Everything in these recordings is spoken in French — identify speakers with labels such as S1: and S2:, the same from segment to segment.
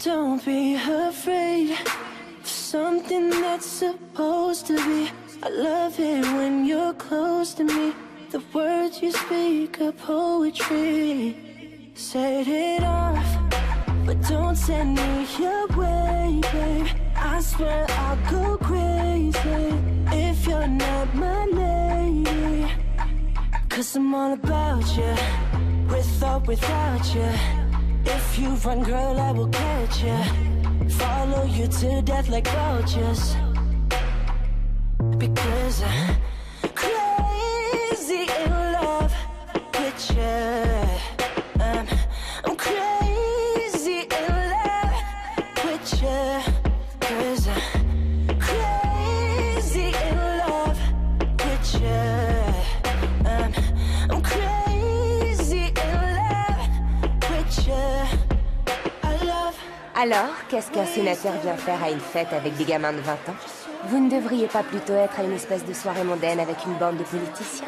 S1: Don't be afraid of something that's supposed to be. I love it when you're close to me. The words you speak are poetry. Set it off, but don't send me away, babe. I swear I'll go crazy if you're not my lady. 'Cause I'm all about you, with or without you. If you run, girl, I will catch you. Follow you to death like vultures. Because I'm crazy in love with you. I'm crazy in love with you. 'Cause I'm crazy in love with you. I'm crazy in love with you. I love.
S2: Alors, qu'est-ce qu'un sénateur vient faire à une fête avec des gamins de 20 ans? Vous ne devriez pas plutôt être à une espèce de soirée mondaine avec une bande de politiciens?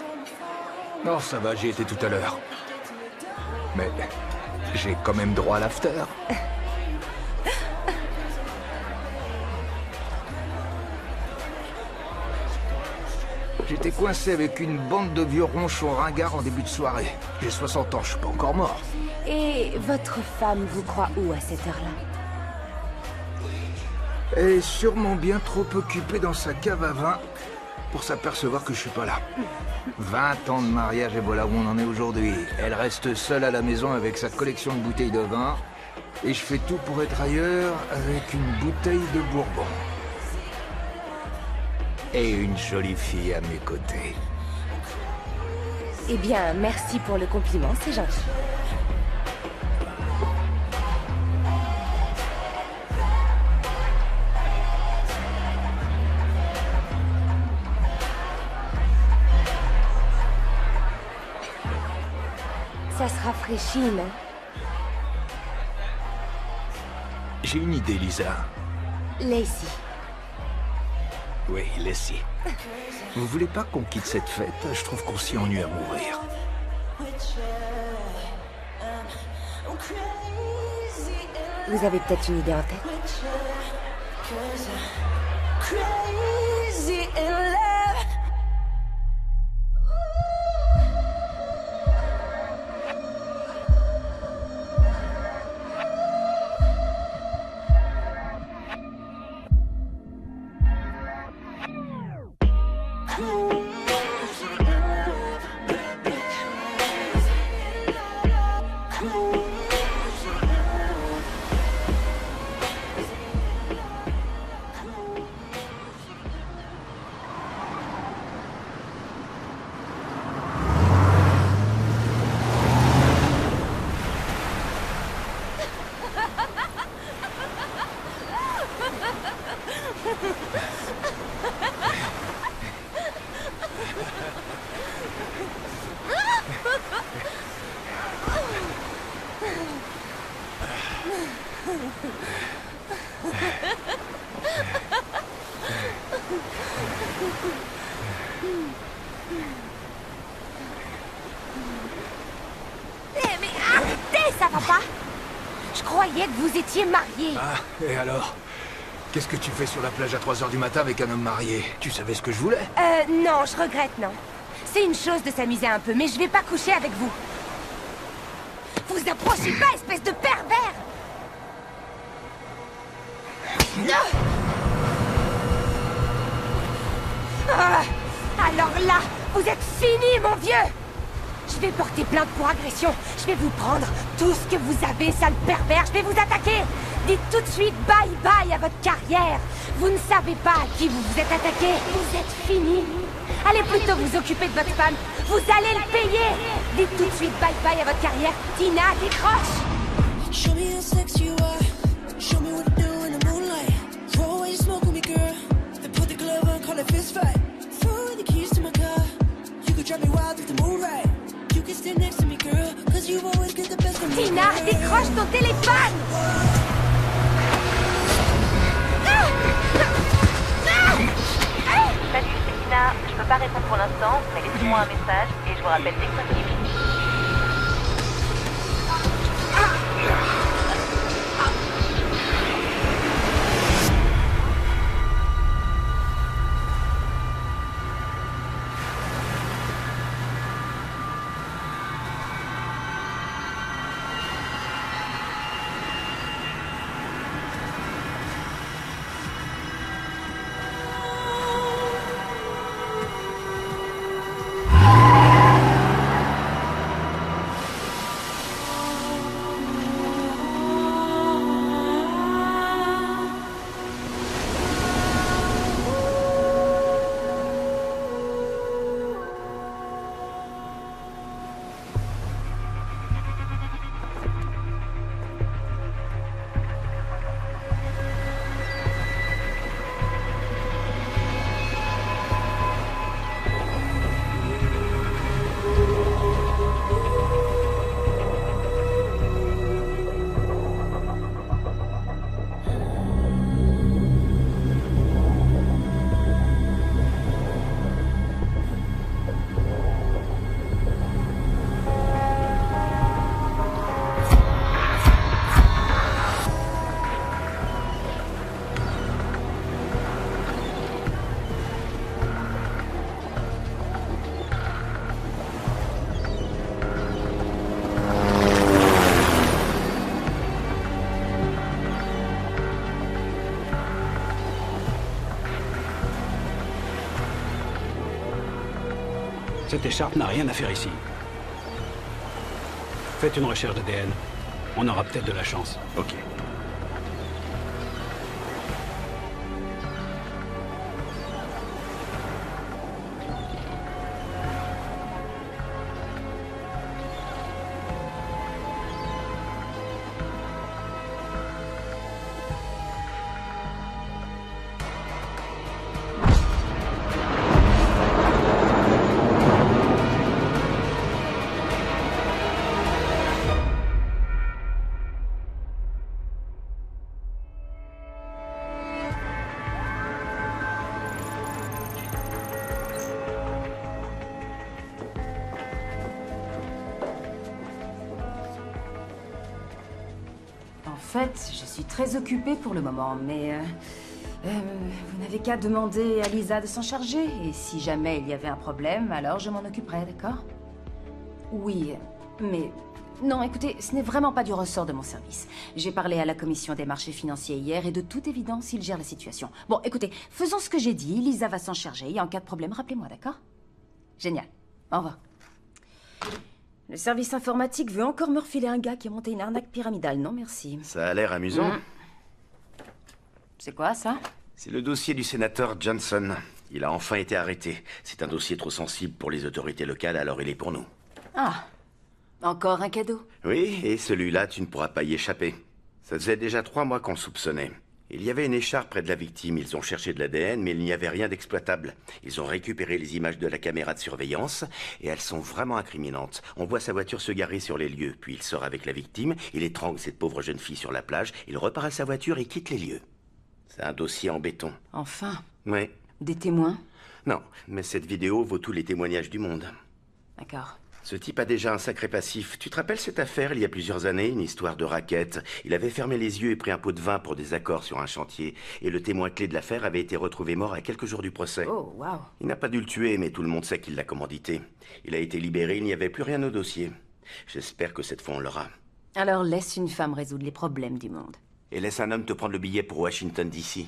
S3: Non, ça va, j'y étais tout à l'heure. Mais j'ai quand même droit à l'after. J'étais coincé avec une bande de vieux ronchons ringards en début de soirée. J'ai 60 ans, je suis pas encore mort.
S2: Et votre femme vous croit où à cette heure-là?
S3: Elle est sûrement bien trop occupée dans sa cave à vin pour s'apercevoir que je suis pas là. 20 ans de mariage et voilà où on en est aujourd'hui. Elle reste seule à la maison avec sa collection de bouteilles de vin et je fais tout pour être ailleurs avec une bouteille de bourbon. Et une jolie fille à mes côtés.
S2: Eh bien, merci pour le compliment, c'est gentil. Ça se rafraîchit, non?
S3: J'ai une idée, Lisa.
S2: Lacey.
S3: Oui, Lacey. Vous voulez pas qu'on quitte cette fête? Je trouve qu'on s'y ennuie à mourir.
S2: Vous avez peut-être une idée en tête?
S1: Crazy in love.
S2: Mais arrêtez, ça va pas? Je croyais que vous étiez mariés.
S3: Ah, et alors? Qu'est-ce que tu fais sur la plage à 3 h du matin avec un homme marié? Tu savais ce que je voulais?
S2: Non, je regrette, non. C'est une chose de s'amuser un peu, mais je vais pas coucher avec vous. Vous approchez pas, espèce de pervers! Ah, alors là, vous êtes fini, mon vieux! Je vais porter plainte pour agression. Je vais vous prendre tout ce que vous avez, sale pervers. Je vais vous attaquer. Dites tout de suite bye-bye à votre carrière. Vous ne savez pas à qui vous vous êtes attaqué. Vous êtes fini. Allez plutôt vous occuper de votre femme. Vous allez le payer. Dites tout de suite bye-bye à votre carrière. Tina, décroche.
S1: Show me how sexy you are. Show me what to do in the moonlight. Throw away your smoke with me, girl. Then put the glove on, call it fist fight. Throw away the keys to my car. You could drive me wild if the moon right. You can stand next to me, girl. Cause you always get the best of me.
S2: Tina, décroche ton téléphone.
S4: Salut, c'est Tina. Je peux pas répondre pour l'instant, mais laissez-moi un message et je vous rappelle dès que possible.
S5: Cette écharpe n'a rien à faire ici. Faites une recherche d'ADN. On aura peut-être de la chance.
S6: Ok.
S7: En fait, je suis très occupée pour le moment, mais vous n'avez qu'à demander à Lisa de s'en charger. Et si jamais il y avait un problème, alors je m'en occuperai, d'accord? Oui, mais... Non, écoutez, ce n'est vraiment pas du ressort de mon service. J'ai parlé à la commission des marchés financiers hier et de toute évidence, ils gèrent la situation. Bon, écoutez, faisons ce que j'ai dit. Lisa va s'en charger et en cas de problème, rappelez-moi, d'accord? Génial. Au revoir. Le service informatique veut encore me refiler un gars qui a monté une arnaque pyramidale. Non, merci.
S6: Ça a l'air amusant.
S7: C'est quoi, ça?
S6: C'est le dossier du sénateur Johnson. Il a enfin été arrêté. C'est un dossier trop sensible pour les autorités locales, alors il est pour nous.
S7: Ah, encore un cadeau?
S6: Oui, et celui-là, tu ne pourras pas y échapper. Ça faisait déjà 3 mois qu'on le soupçonnait. Il y avait une écharpe près de la victime. Ils ont cherché de l'ADN, mais il n'y avait rien d'exploitable. Ils ont récupéré les images de la caméra de surveillance, et elles sont vraiment incriminantes. On voit sa voiture se garer sur les lieux, puis il sort avec la victime, il étrangle cette pauvre jeune fille sur la plage, il repart à sa voiture et quitte les lieux. C'est un dossier en béton.
S7: Enfin.
S6: Oui.
S7: Des témoins?
S6: Non, mais cette vidéo vaut tous les témoignages du monde.
S7: D'accord.
S6: Ce type a déjà un sacré passif. Tu te rappelles cette affaire, il y a plusieurs années, une histoire de racket? Il avait fermé les yeux et pris un pot de vin pour des accords sur un chantier. Et le témoin clé de l'affaire avait été retrouvé mort à quelques jours du procès.
S7: Oh, waouh.
S6: Il n'a pas dû le tuer, mais tout le monde sait qu'il l'a commandité. Il a été libéré, il n'y avait plus rien au dossier. J'espère que cette fois on l'aura.
S7: Alors laisse une femme résoudre les problèmes du monde.
S6: Et laisse un homme te prendre le billet pour Washington, D.C.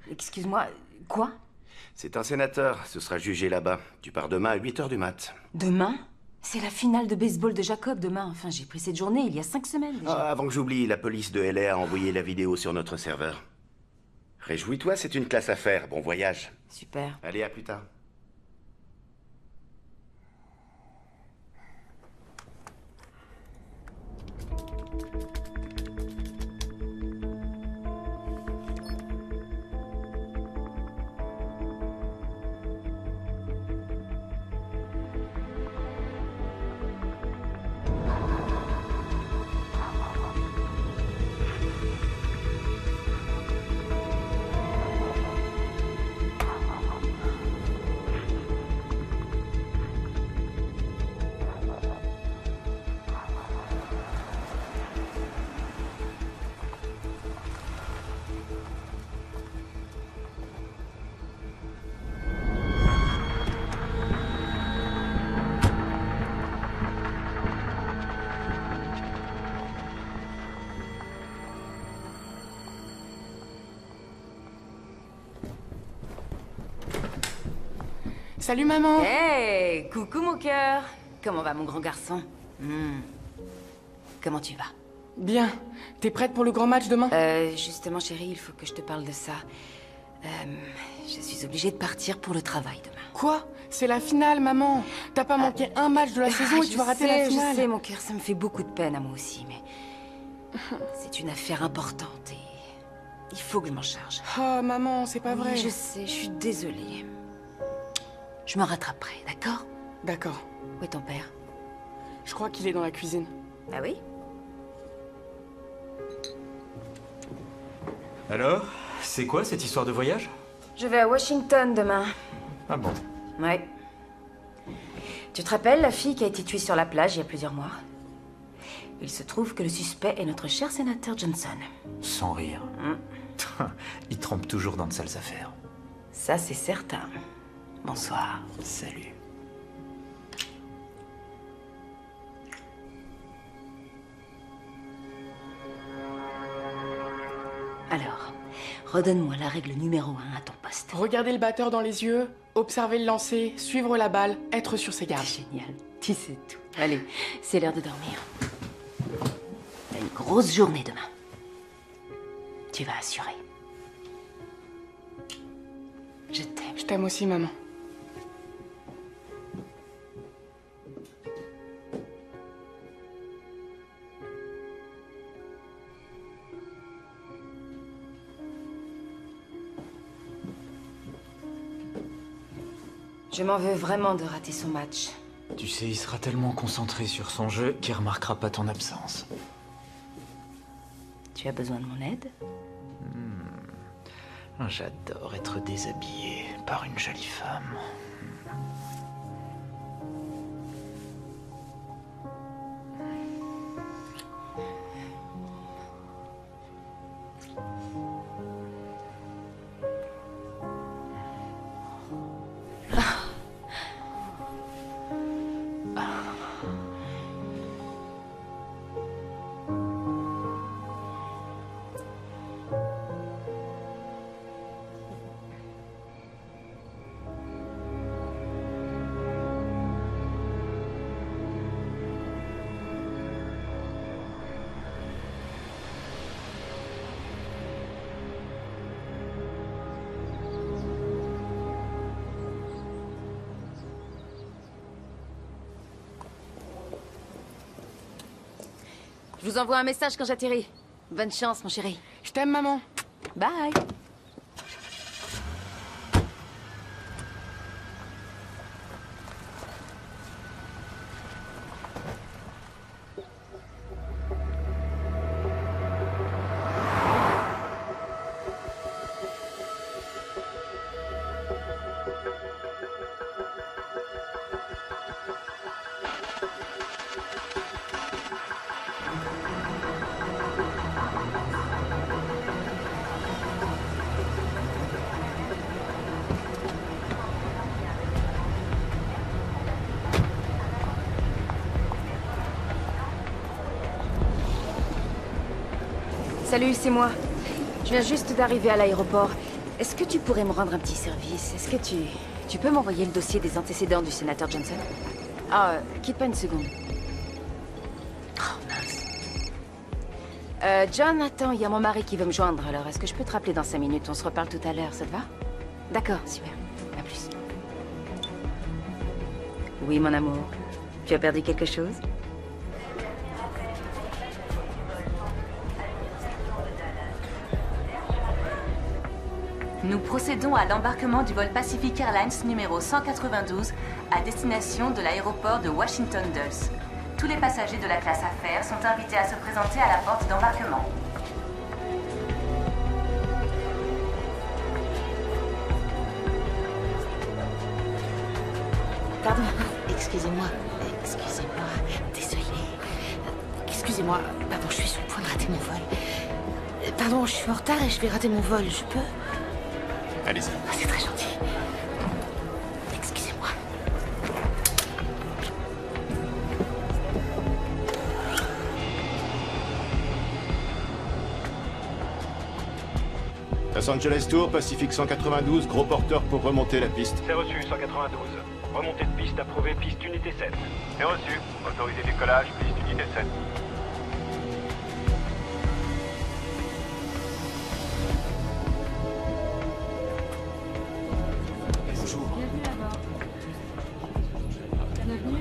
S7: Excuse-moi, quoi?
S6: C'est un sénateur, ce sera jugé là-bas. Tu pars demain à 8h du mat.
S7: Demain? C'est la finale de baseball de Jacob demain. Enfin, j'ai pris cette journée il y a 5 semaines déjà.
S6: Ah, avant que j'oublie, la police de LA a envoyé la vidéo sur notre serveur. Réjouis-toi, c'est une classe à faire. Bon voyage.
S7: Super.
S6: Allez, à plus tard.
S8: Salut maman.
S7: Hey, coucou mon cœur. Comment va mon grand garçon? Comment tu vas?
S8: Bien. T'es prête pour le grand match demain?
S7: Justement chérie, il faut que je te parle de ça. Je suis obligée de partir pour le travail demain.
S8: Quoi? C'est la finale, maman. T'as pas manqué un match de la saison et tu vas rater la finale.
S7: Je sais, mon cœur, ça me fait beaucoup de peine à moi aussi, mais c'est une affaire importante et il faut que je m'en charge.
S8: Oh maman, c'est pas vrai.
S7: Oui, je sais, je suis désolée. Je me rattraperai, d'accord?
S8: D'accord.
S7: Où est ton père?
S8: Je crois qu'il est dans la cuisine.
S7: Ah oui?
S9: Alors, c'est quoi cette histoire de voyage?
S7: Je vais à Washington demain.
S9: Ah bon?
S7: Ouais. Tu te rappelles la fille qui a été tuée sur la plage il y a plusieurs mois? Il se trouve que le suspect est notre cher sénateur Johnson.
S9: Sans rire. Il trempe toujours dans de sales affaires.
S7: Ça, c'est certain. Bonsoir.
S9: Salut.
S7: Alors, redonne-moi la règle numéro 1 à ton poste.
S8: Regardez le batteur dans les yeux, Observer le lancer, suivre la balle, être sur ses gardes.
S7: Génial, tu sais tout. Allez, c'est l'heure de dormir. T'as une grosse journée demain. Tu vas assurer. Je t'aime.
S8: Je t'aime aussi, maman.
S7: Je m'en veux vraiment de rater son match.
S9: Tu sais, il sera tellement concentré sur son jeu qu'il remarquera pas ton absence.
S7: Tu as besoin de mon aide?
S9: J'adore être déshabillé par une jolie femme.
S7: Je vous envoie un message quand j'atterris. Bonne chance, mon chéri.
S8: Je t'aime, maman.
S7: Bye. Salut, c'est moi. Je viens juste d'arriver à l'aéroport. Est-ce que tu pourrais me rendre un petit service? Est-ce que tu peux m'envoyer le dossier des antécédents du sénateur Johnson? Ah, quitte pas une seconde. Oh, mince. John, attends, il y a mon mari qui veut me joindre, alors est-ce que je peux te rappeler dans 5 minutes? On se reparle tout à l'heure, ça te va? D'accord, super. À plus. Oui, mon amour. Tu as perdu quelque chose?
S4: Nous procédons à l'embarquement du vol Pacific Airlines numéro 192 à destination de l'aéroport de Washington Dulles. Tous les passagers de la classe affaires sont invités à se présenter à la porte d'embarquement.
S10: Pardon, excusez-moi, désolée. Excusez-moi, pardon, je suis sur le point de rater mon vol. Pardon, je suis en retard et je vais rater mon vol, je peux?
S6: Allez-y.
S10: Ah, c'est très gentil. Excusez-moi.
S11: Los Angeles Tour, Pacific 192, gros porteur pour remonter la piste.
S5: C'est reçu, 192. Remontée de piste approuvée, piste unité 7. C'est reçu. Autorisé décollage, piste unité 7.
S11: Bonjour.
S7: Bienvenue à bord. Bienvenue.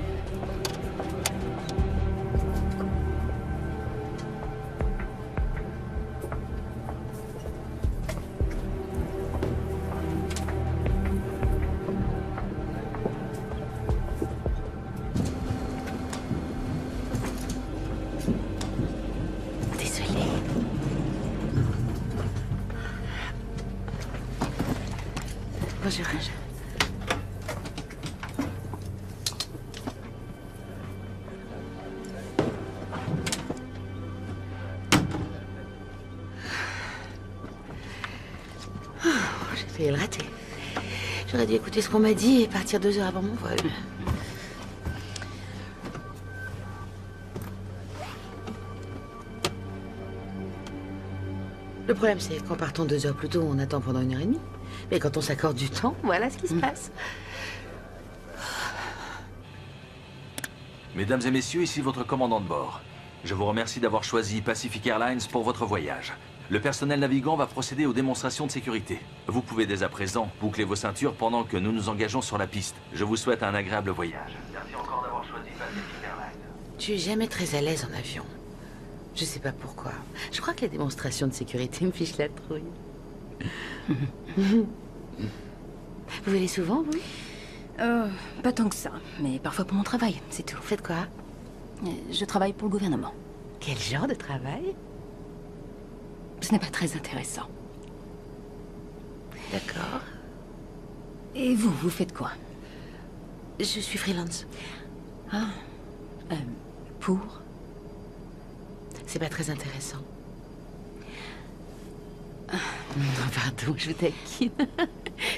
S10: Désolée. Bonjour. J'ai failli le rater. J'aurais dû écouter ce qu'on m'a dit et partir 2 heures avant mon vol. Le problème, c'est qu'en partant 2 heures plus tôt, on attend pendant 1 heure et demie. Mais quand on s'accorde du temps, voilà ce qui se passe.
S12: Mesdames et messieurs, ici votre commandant de bord. Je vous remercie d'avoir choisi Pacific Airlines pour votre voyage. Le personnel navigant va procéder aux démonstrations de sécurité. Vous pouvez dès à présent boucler vos ceintures pendant que nous nous engageons sur la piste. Je vous souhaite un agréable voyage. Merci encore d'avoir choisi Pacific Airlines.
S10: Tu es jamais très à l'aise en avion. Je sais pas pourquoi. Je crois que les démonstrations de sécurité me fichent la trouille. Vous venez souvent, vous?
S7: Pas tant que ça, mais parfois pour mon travail, c'est tout.
S10: Faites quoi?
S7: Je travaille pour le gouvernement.
S10: Quel genre de travail?
S7: Ce n'est pas très intéressant.
S10: D'accord.
S7: Et vous, vous faites quoi?
S10: Je suis freelance.
S7: Ah. Pour?
S10: C'est pas très intéressant. Pardon, je vous taquine.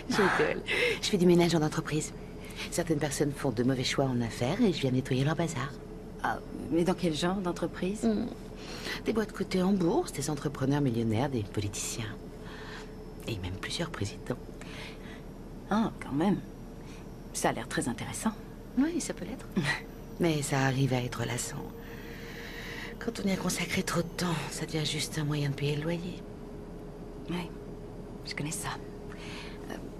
S10: Je rigole. Je fais du ménage en entreprise. Certaines personnes font de mauvais choix en affaires et je viens nettoyer leur bazar.
S7: Ah, mais dans quel genre d'entreprise?
S10: Des boîtes cotées en bourse, des entrepreneurs millionnaires, des politiciens. Et même plusieurs présidents.
S7: Ah, quand même. Ça a l'air très intéressant.
S10: Oui, ça peut l'être. Mais ça arrive à être lassant. Quand on y a consacré trop de temps, ça devient juste un moyen de payer le loyer.
S7: Oui, je connais ça.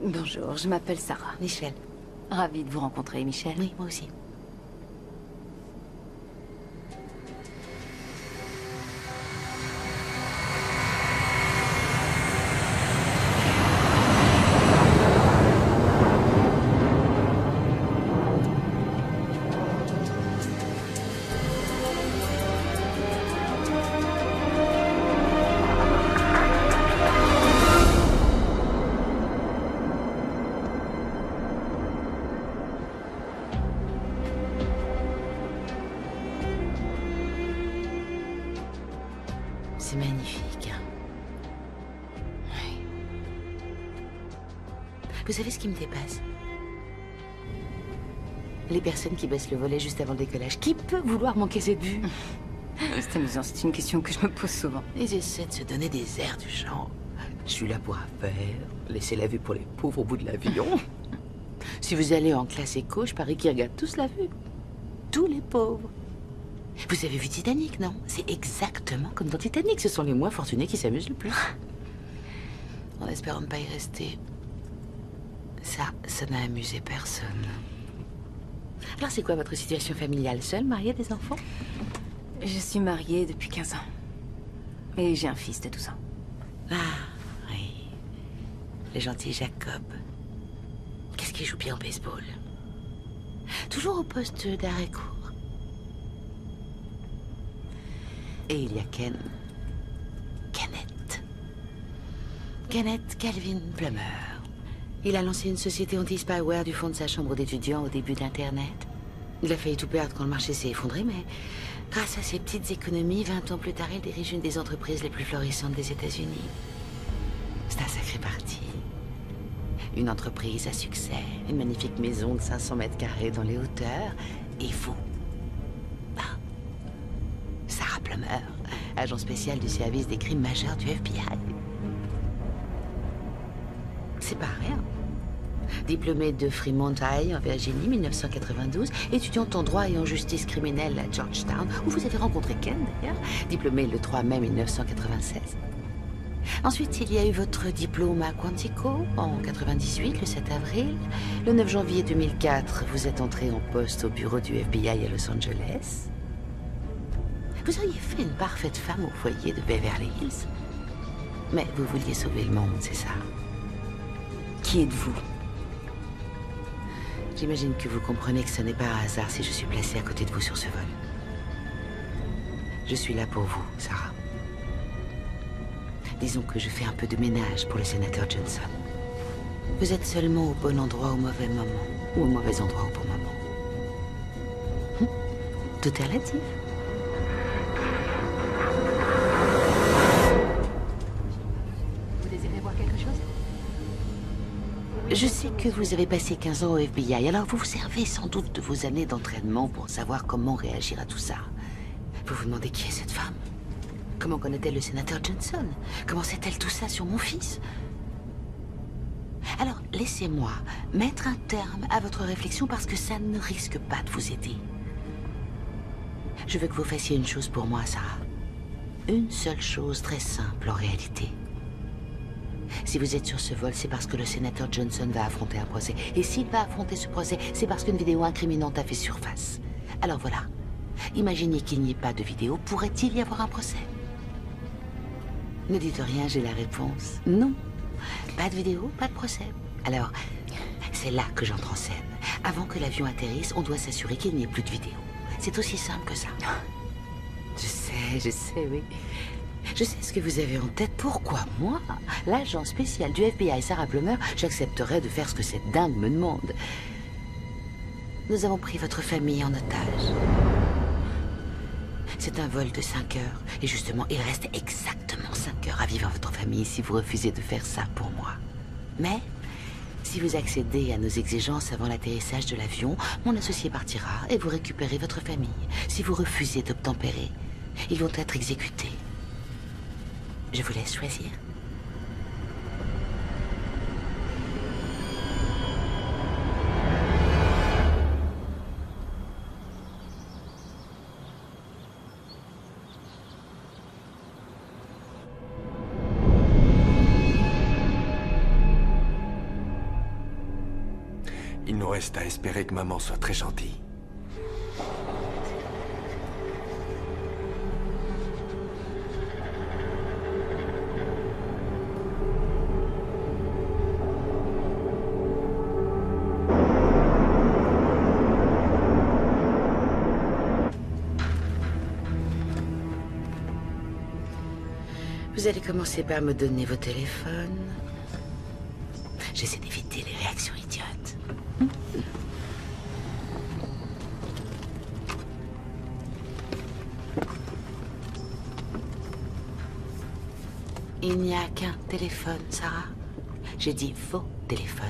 S7: Bonjour, je m'appelle Sarah.
S10: Michel.
S7: Ravie de vous rencontrer, Michel.
S10: Oui, moi aussi. C'est magnifique. Oui. Vous savez ce qui me dépasse? Les personnes qui baissent le volet juste avant le décollage. Qui peut vouloir manquer cette vue?
S7: C'est amusant, c'est une question que je me pose souvent.
S10: Ils essaient de se donner des airs du genre. Je suis là pour affaire, laissez la vue pour les pauvres au bout de l'avion. Si vous allez en classe éco, je parie qu'ils regardent tous la vue. Tous les pauvres. Vous avez vu Titanic, non? C'est exactement comme dans Titanic. Ce sont les moins fortunés qui s'amusent le plus. En espérant ne pas y rester. Ça n'a amusé personne. Alors c'est quoi votre situation familiale? Seule, mariée, des enfants?
S7: Je suis mariée depuis 15 ans. Et j'ai un fils de 12 ans.
S10: Ah, oui. Le gentil Jacob. Qu'est-ce qu'il joue bien au baseball? Toujours au poste d'arrêt-court. Et il y a Kenneth Calvin Plummer. Il a lancé une société anti-spyware du fond de sa chambre d'étudiant au début d'Internet. Il a failli tout perdre quand le marché s'est effondré, mais grâce à ses petites économies, 20 ans plus tard, il dirige une des entreprises les plus florissantes des États-Unis. C'est un sacré parti. Une entreprise à succès, une magnifique maison de 500 mètres carrés dans les hauteurs, et vous. Sarah Plummer, agent spécial du service des crimes majeurs du FBI. C'est pas rien. Diplômée de Fremont High en Virginie, 1992, étudiante en droit et en justice criminelle à Georgetown, où vous avez rencontré Ken d'ailleurs, diplômée le 3 mai 1996. Ensuite, il y a eu votre diplôme à Quantico en 98, le 7 avril. Le 9 janvier 2004, vous êtes entrée en poste au bureau du FBI à Los Angeles. Vous auriez fait une parfaite femme au foyer de Beverly Hills. Mais vous vouliez sauver le monde, c'est ça?
S7: Qui êtes-vous?
S10: J'imagine que vous comprenez que ce n'est pas un hasard si je suis placée à côté de vous sur ce vol. Je suis là pour vous, Sarah. Disons que je fais un peu de ménage pour le sénateur Johnson. Vous êtes seulement au bon endroit au mauvais moment, ou au mauvais endroit au bon moment. Tout est relatif.
S7: Vous désirez voir quelque chose?
S10: Je sais que vous avez passé 15 ans au FBI, alors vous vous servez sans doute de vos années d'entraînement pour savoir comment réagir à tout ça. Vous vous demandez qui est cette femme? Comment connaît-elle le sénateur Johnson? Comment sait-elle tout ça sur mon fils? Alors, laissez-moi mettre un terme à votre réflexion parce que ça ne risque pas de vous aider. Je veux que vous fassiez une chose pour moi, Sarah. Une seule chose très simple en réalité. Si vous êtes sur ce vol, c'est parce que le sénateur Johnson va affronter un procès. Et s'il va affronter ce procès, c'est parce qu'une vidéo incriminante a fait surface. Alors voilà. Imaginez qu'il n'y ait pas de vidéo. Pourrait-il y avoir un procès? Ne dites rien, j'ai la réponse. Non. Pas de vidéo, pas de procès. Alors, c'est là que j'entre en scène. Avant que l'avion atterrisse, on doit s'assurer qu'il n'y ait plus de vidéo. C'est aussi simple que ça. Je sais, oui. Je sais ce que vous avez en tête. Pourquoi moi, l'agent spécial du FBI, Sarah Plummer, j'accepterais de faire ce que cette dingue me demande? Nous avons pris votre famille en otage. C'est un vol de 5 heures. Et justement, il reste exactement 5 heures à vivre à votre famille si vous refusez de faire ça pour moi. Mais, si vous accédez à nos exigences avant l'atterrissage de l'avion, mon associé partira et vous récupérez votre famille. Si vous refusez d'obtempérer, ils vont être exécutés. Je vous laisse choisir.
S13: Il nous reste à espérer que maman soit très gentille.
S10: Vous allez commencer par me donner vos téléphones. J'essaie d'éviter les réactions idiotes. Il n'y a qu'un téléphone, Sarah. J'ai dit vos téléphones.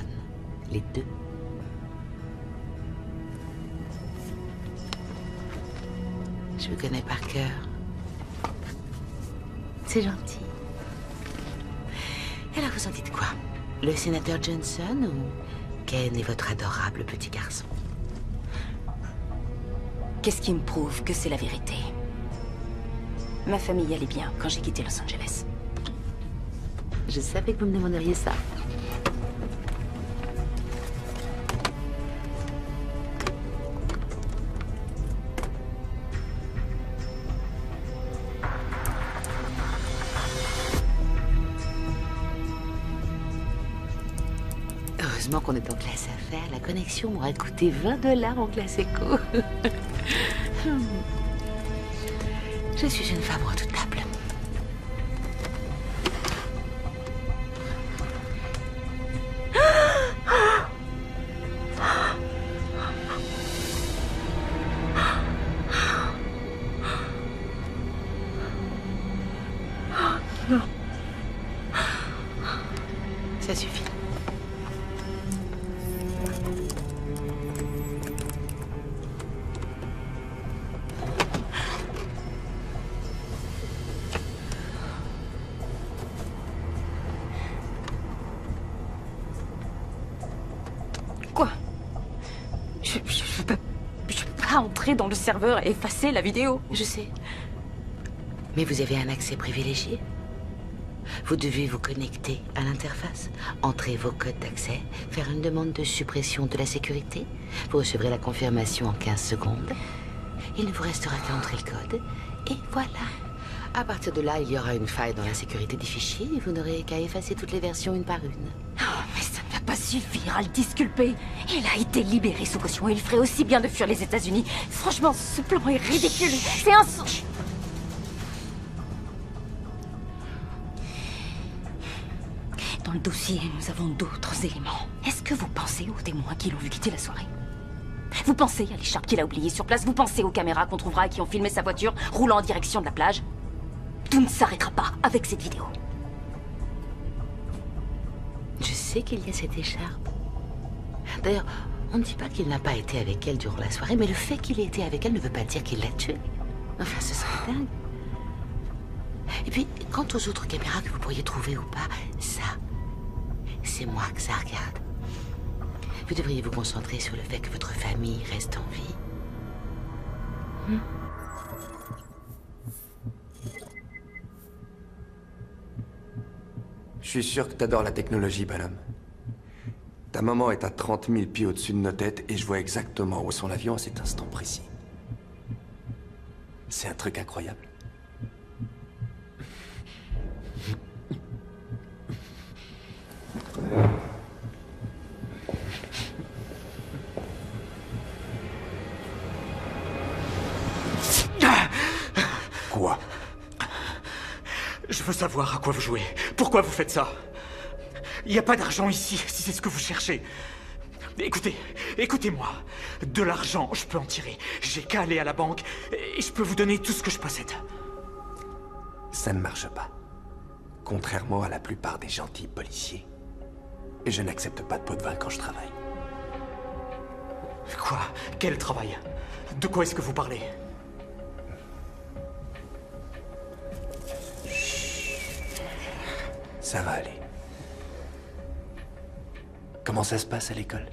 S10: Les deux. Je vous connais par cœur. C'est gentil. Alors, vous en dites quoi? Le sénateur Johnson ou Ken est votre adorable petit garçon?
S7: Qu'est-ce qui me prouve que c'est la vérité? Ma famille allait bien quand j'ai quitté Los Angeles.
S10: Je savais que vous me demanderiez ça. Heureusement qu'on est en classe affaires. La connexion m'aurait coûté $20 en classe éco. Je suis une femme redoutable.
S7: Non.
S10: Ça suffit.
S7: Quoi? Je peux pas entrer dans le serveur et effacer la vidéo.
S10: Je sais. Mais vous avez un accès privilégié. Vous devez vous connecter à l'interface, entrer vos codes d'accès, faire une demande de suppression de la sécurité. Vous recevrez la confirmation en 15 secondes. Il ne vous restera qu'à entrer le code. Et voilà. À partir de là, il y aura une faille dans la sécurité des fichiers et vous n'aurez qu'à effacer toutes les versions une par une.
S7: Oh, mais ça ne va pas suffire à le disculper. Il a été libéré sous caution et il ferait aussi bien de fuir les États-Unis. Franchement, ce plan est ridicule. C'est un... Dans le dossier, nous avons d'autres éléments. Est-ce que vous pensez aux témoins qui l'ont vu quitter la soirée? Vous pensez à l'écharpe qu'il a oubliée sur place? Vous pensez aux caméras qu'on trouvera et qui ont filmé sa voiture roulant en direction de la plage? Tout ne s'arrêtera pas avec cette vidéo.
S10: Je sais qu'il y a cette écharpe. D'ailleurs, on ne dit pas qu'il n'a pas été avec elle durant la soirée, mais le fait qu'il ait été avec elle ne veut pas dire qu'il l'a tuée. Enfin, ce serait dingue. Et puis, quant aux autres caméras que vous pourriez trouver ou pas, ça, C'est moi que ça regarde. Vous devriez vous concentrer sur le fait que votre famille reste en vie.
S13: Je suis sûr que t'adores la technologie, bonhomme. Ta maman est à 30 000 pieds au-dessus de nos têtes et je vois exactement où est son avion à cet instant précis. C'est un truc incroyable. Quoi?
S9: Je veux savoir à quoi vous jouez. Pourquoi vous faites ça? Il n'y a pas d'argent ici, si c'est ce que vous cherchez. Écoutez, écoutez-moi. De l'argent, je peux en tirer. J'ai qu'à aller à la banque et je peux vous donner tout ce que je possède.
S13: Ça ne marche pas. Contrairement à la plupart des gentils policiers. Et je n'accepte pas de pot de vin quand je travaille.
S9: Quoi? Quel travail? De quoi est-ce que vous parlez?
S13: Ça va aller. Comment ça se passe à l'école?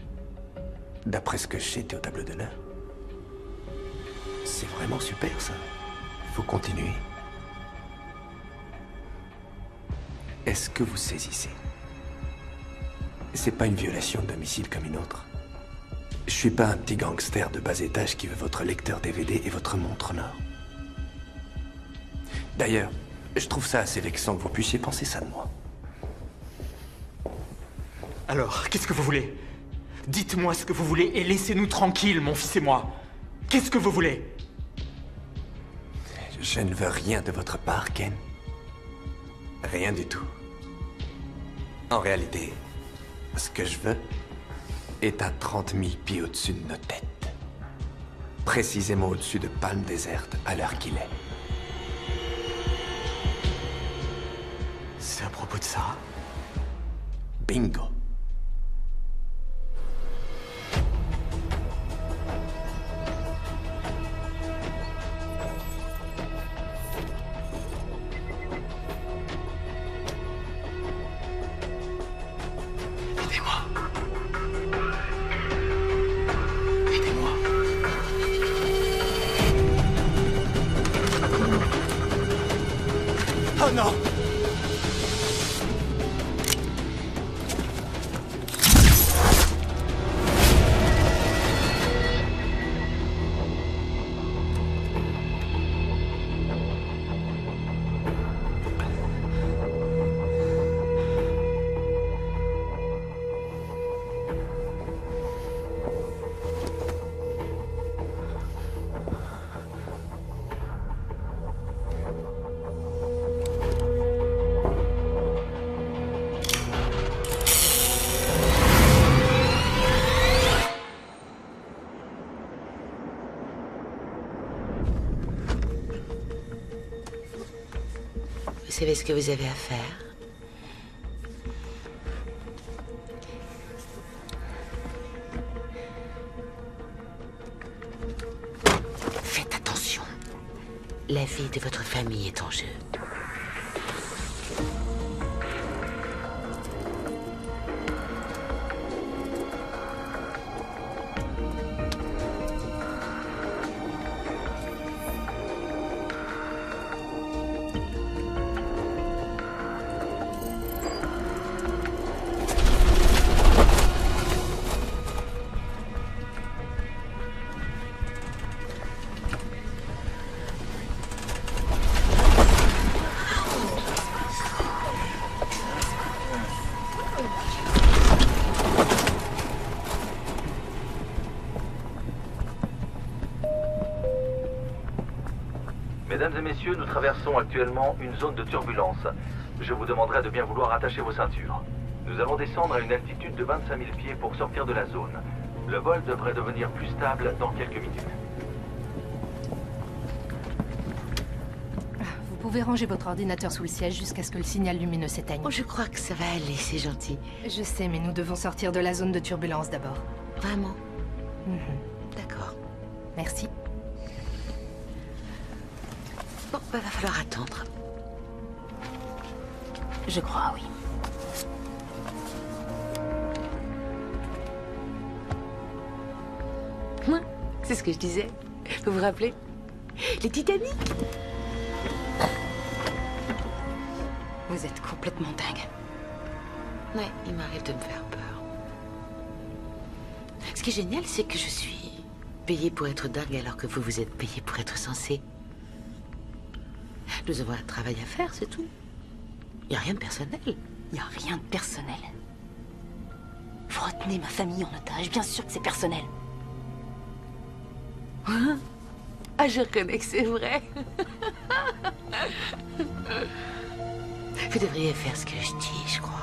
S13: D'après ce que je sais, t'es au tableau d'honneur. C'est vraiment super, ça. Faut continuer. Est-ce que vous saisissez? C'est pas une violation de domicile comme une autre. Je suis pas un petit gangster de bas étage qui veut votre lecteur DVD et votre montre en or. D'ailleurs, je trouve ça assez vexant que vous puissiez penser ça de moi.
S9: Alors, qu'est-ce que vous voulez? Dites-moi ce que vous voulez et laissez-nous tranquilles, mon fils et moi. Qu'est-ce que vous voulez?
S13: Je ne veux rien de votre part, Ken. Rien du tout. En réalité, ce que je veux est à 30 000 pieds au-dessus de nos têtes. Précisément au-dessus de Palme déserte à l'heure qu'il est.
S9: C'est à propos de ça?
S13: Bingo.
S9: Oh non!
S10: Vous savez ce que vous avez à faire? Faites attention. La vie de votre famille est en jeu.
S12: Mesdames et messieurs, nous traversons actuellement une zone de turbulence. Je vous demanderai de bien vouloir attacher vos ceintures. Nous allons descendre à une altitude de 25 000 pieds pour sortir de la zone. Le vol devrait devenir plus stable dans quelques minutes.
S14: Vous pouvez ranger votre ordinateur sous le siège jusqu'à ce que le signal lumineux s'éteigne.
S10: Oh, je crois que ça va aller, c'est gentil.
S14: Je sais, mais nous devons sortir de la zone de turbulence d'abord.
S10: Vraiment? D'accord.
S14: Merci.
S10: Bon, bah, va falloir attendre.
S14: Je crois, oui.
S10: C'est ce que je disais. Vous vous rappelez? Les Titanic.
S7: Vous êtes complètement dingue.
S10: Ouais, il m'arrive de me faire peur. Ce qui est génial, c'est que je suis payée pour être dingue alors que vous êtes payé pour être sensé. Nous avons un travail à faire, c'est tout. Il n'y a rien de personnel.
S7: Il n'y a rien de personnel. Vous retenez ma famille en otage, bien sûr que c'est personnel.
S10: Ah, je reconnais que c'est vrai. Vous devriez faire ce que je dis, je crois.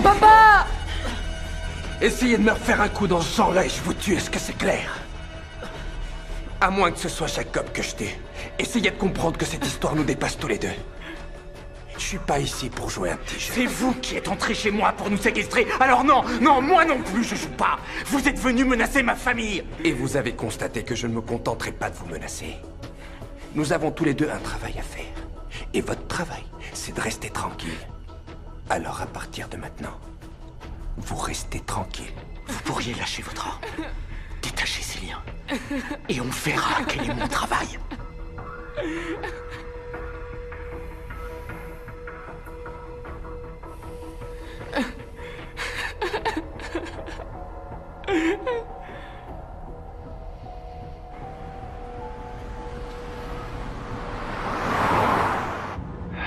S13: Papa! Essayez de me refaire un coup dans ce genre-là et je vous tue, est-ce que c'est clair? À moins que ce soit Jacob que je tue. Essayez de comprendre que cette histoire nous dépasse tous les deux. Je suis pas ici pour jouer un petit jeu.
S9: C'est vous qui êtes entré chez moi pour nous séquestrer. Alors non, non, moi non plus, je joue pas. Vous êtes venu menacer ma famille.
S13: Et vous avez constaté que je ne me contenterai pas de vous menacer. Nous avons tous les deux un travail à faire. Et votre travail, c'est de rester tranquille. Alors à partir de maintenant, vous restez tranquille.
S9: Vous pourriez lâcher votre arme, détacher ces liens, et on verra quel est mon travail.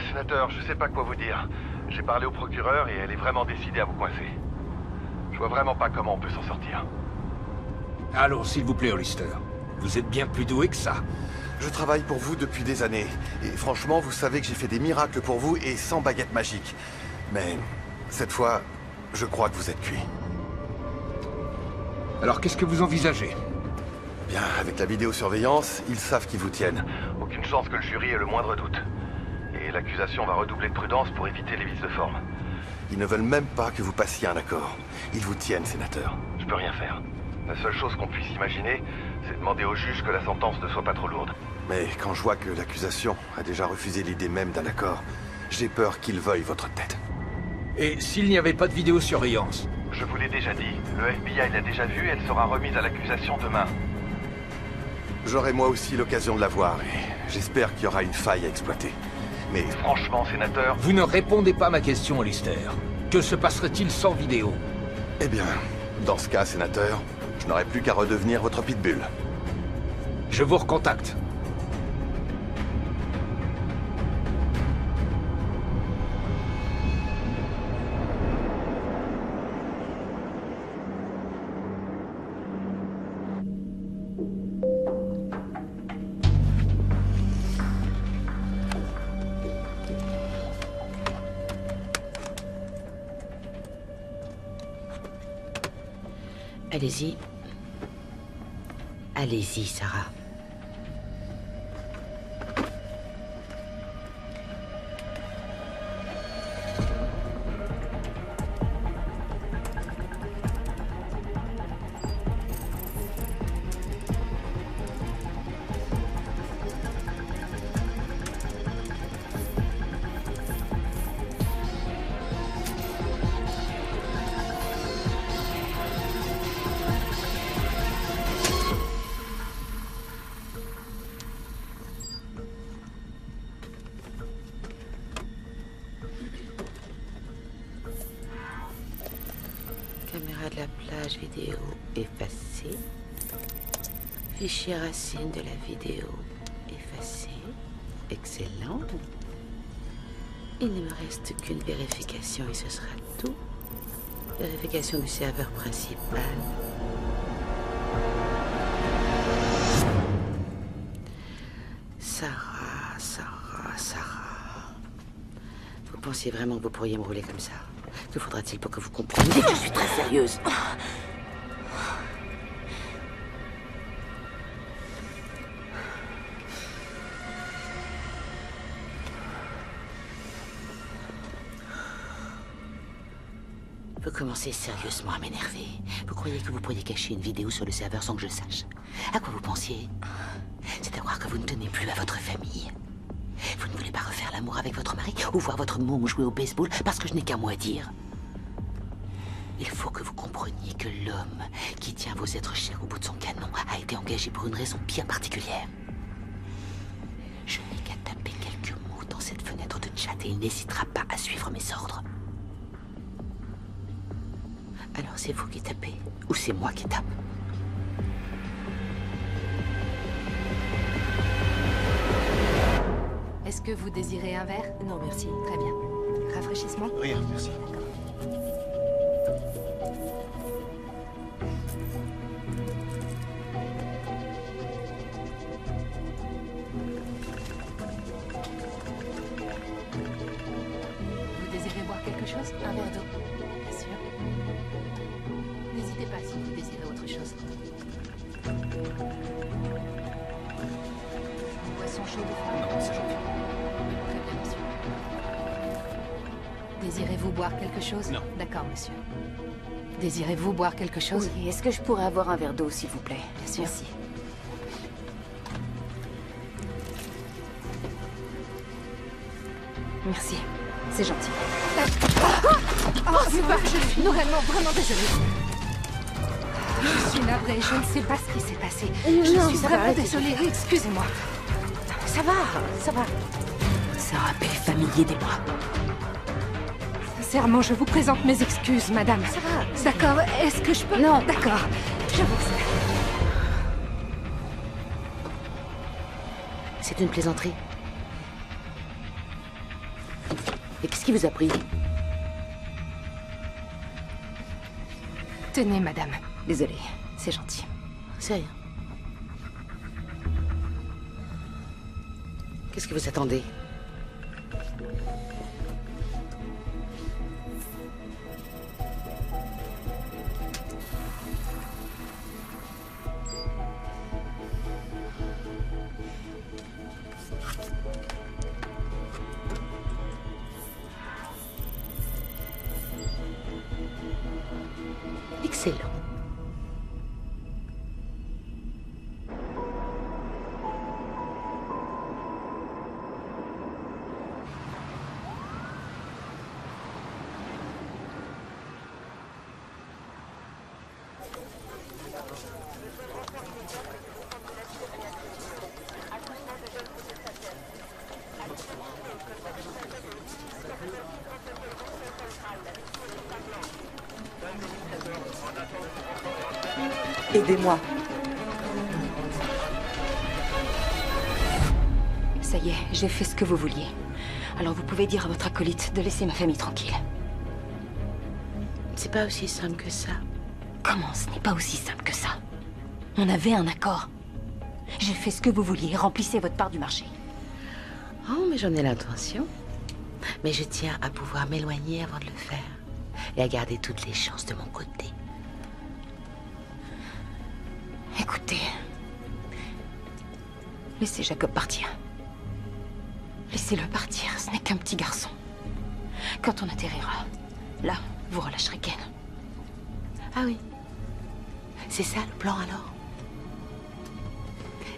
S5: Sénateur, je sais pas quoi vous dire. J'ai parlé au procureur et elle est vraiment décidée à vous coincer. Je vois vraiment pas comment on peut s'en sortir.
S3: Allons, s'il vous plaît, Hollister. Vous êtes bien plus doué que ça.
S15: Je travaille pour vous depuis des années. Et franchement, vous savez que j'ai fait des miracles pour vous et sans baguette magique. Mais cette fois, je crois que vous êtes cuit.
S3: Alors qu'est-ce que vous envisagez?
S15: Bien, avec la vidéosurveillance, ils savent qu'ils vous tiennent.
S5: Aucune chance que le jury ait le moindre doute. Et l'accusation va redoubler de prudence pour éviter les vices de forme.
S15: Ils ne veulent même pas que vous passiez un accord. Ils vous tiennent, sénateur.
S5: Je peux rien faire. La seule chose qu'on puisse imaginer, c'est demander au juge que la sentence ne soit pas trop lourde.
S15: Mais quand je vois que l'accusation a déjà refusé l'idée même d'un accord, j'ai peur qu'ils veuillent votre tête.
S3: Et s'il n'y avait pas de vidéosurveillance?
S5: Je vous l'ai déjà dit, le FBI l'a déjà vue, elle sera remise à l'accusation demain.
S15: J'aurai moi aussi l'occasion de la voir et j'espère qu'il y aura une faille à exploiter. Mais
S5: franchement, sénateur...
S3: Vous ne répondez pas à ma question, Hollister. Que se passerait-il sans vidéo?
S15: Eh bien, dans ce cas, sénateur, je n'aurai plus qu'à redevenir votre pitbull.
S3: Je vous recontacte.
S10: Allez-y. Allez-y, Sarah. Caméra de la plage vidéo effacée. Fichier racine de la vidéo effacé. Excellent. Il ne me reste qu'une vérification et ce sera tout. Vérification du serveur principal. Sarah. Vous pensiez vraiment que vous pourriez me rouler comme ça? Que faudra-t-il pour que vous compreniez que je suis très sérieuse? Vous commencez sérieusement à m'énerver. Vous croyez que vous pourriez cacher une vidéo sur le serveur sans que je sache? À quoi vous pensiez? C'est à croire que vous ne tenez plus à votre famille. Vous ne voulez pas refaire l'amour avec votre mari ou voir votre môme jouer au baseball parce que je n'ai qu'un mot à dire. Il faut que vous compreniez que l'homme qui tient vos êtres chers au bout de son canon a été engagé pour une raison bien particulière. Je n'ai qu'à taper quelques mots dans cette fenêtre de chat et il n'hésitera pas à suivre mes ordres. Alors c'est vous qui tapez ou c'est moi qui tape?
S14: Est-ce que vous désirez un verre?
S7: Non, merci.
S14: Très bien. Rafraîchissement?
S15: Rien, merci.
S14: Vous désirez boire quelque chose? Un verre d'eau? Bien sûr. N'hésitez pas si vous désirez autre chose. Une boisson chaude ou froide?
S15: Non, c'est gentil.
S14: Très bien, monsieur. Désirez-vous boire quelque chose?
S13: Non.
S14: D'accord, monsieur. Désirez-vous boire quelque chose?
S7: Oui, est-ce que je pourrais avoir un verre d'eau, s'il vous plaît?
S14: Bien sûr.
S7: Merci. Merci. C'est gentil.
S14: Oh, c'est pas, je suis vraiment désolée. Je suis navrée, je ne sais pas ce qui s'est passé. Je suis vraiment désolée, excusez-moi.
S10: Ça va. Ça rappelle familier des bras.
S14: Sincèrement, je vous présente mes excuses, madame.
S10: Ça va.
S14: D'accord, est-ce que je peux...
S10: Non.
S14: D'accord, j'avoue que
S10: C'est une plaisanterie. Et qu'est-ce qui vous a pris?
S14: Tenez, madame.
S7: Désolée, c'est gentil.
S10: C'est rien. Qu'est-ce que vous attendez? Excellent.
S7: Aidez-moi. Ça y est, j'ai fait ce que vous vouliez. Alors vous pouvez dire à votre acolyte de laisser ma famille tranquille.
S10: C'est pas aussi simple que ça.
S7: Comment ce n'est pas aussi simple que ça? On avait un accord. J'ai fait ce que vous vouliez, remplissez votre part du marché.
S10: Oh, mais j'en ai l'intention. Mais je tiens à pouvoir m'éloigner avant de le faire. Et à garder toutes les chances de mon côté.
S7: Écoutez, laissez Jacob partir. Laissez-le partir, ce n'est qu'un petit garçon. Quand on atterrira, là, vous relâcherez Ken.
S10: Ah oui. C'est ça le plan alors?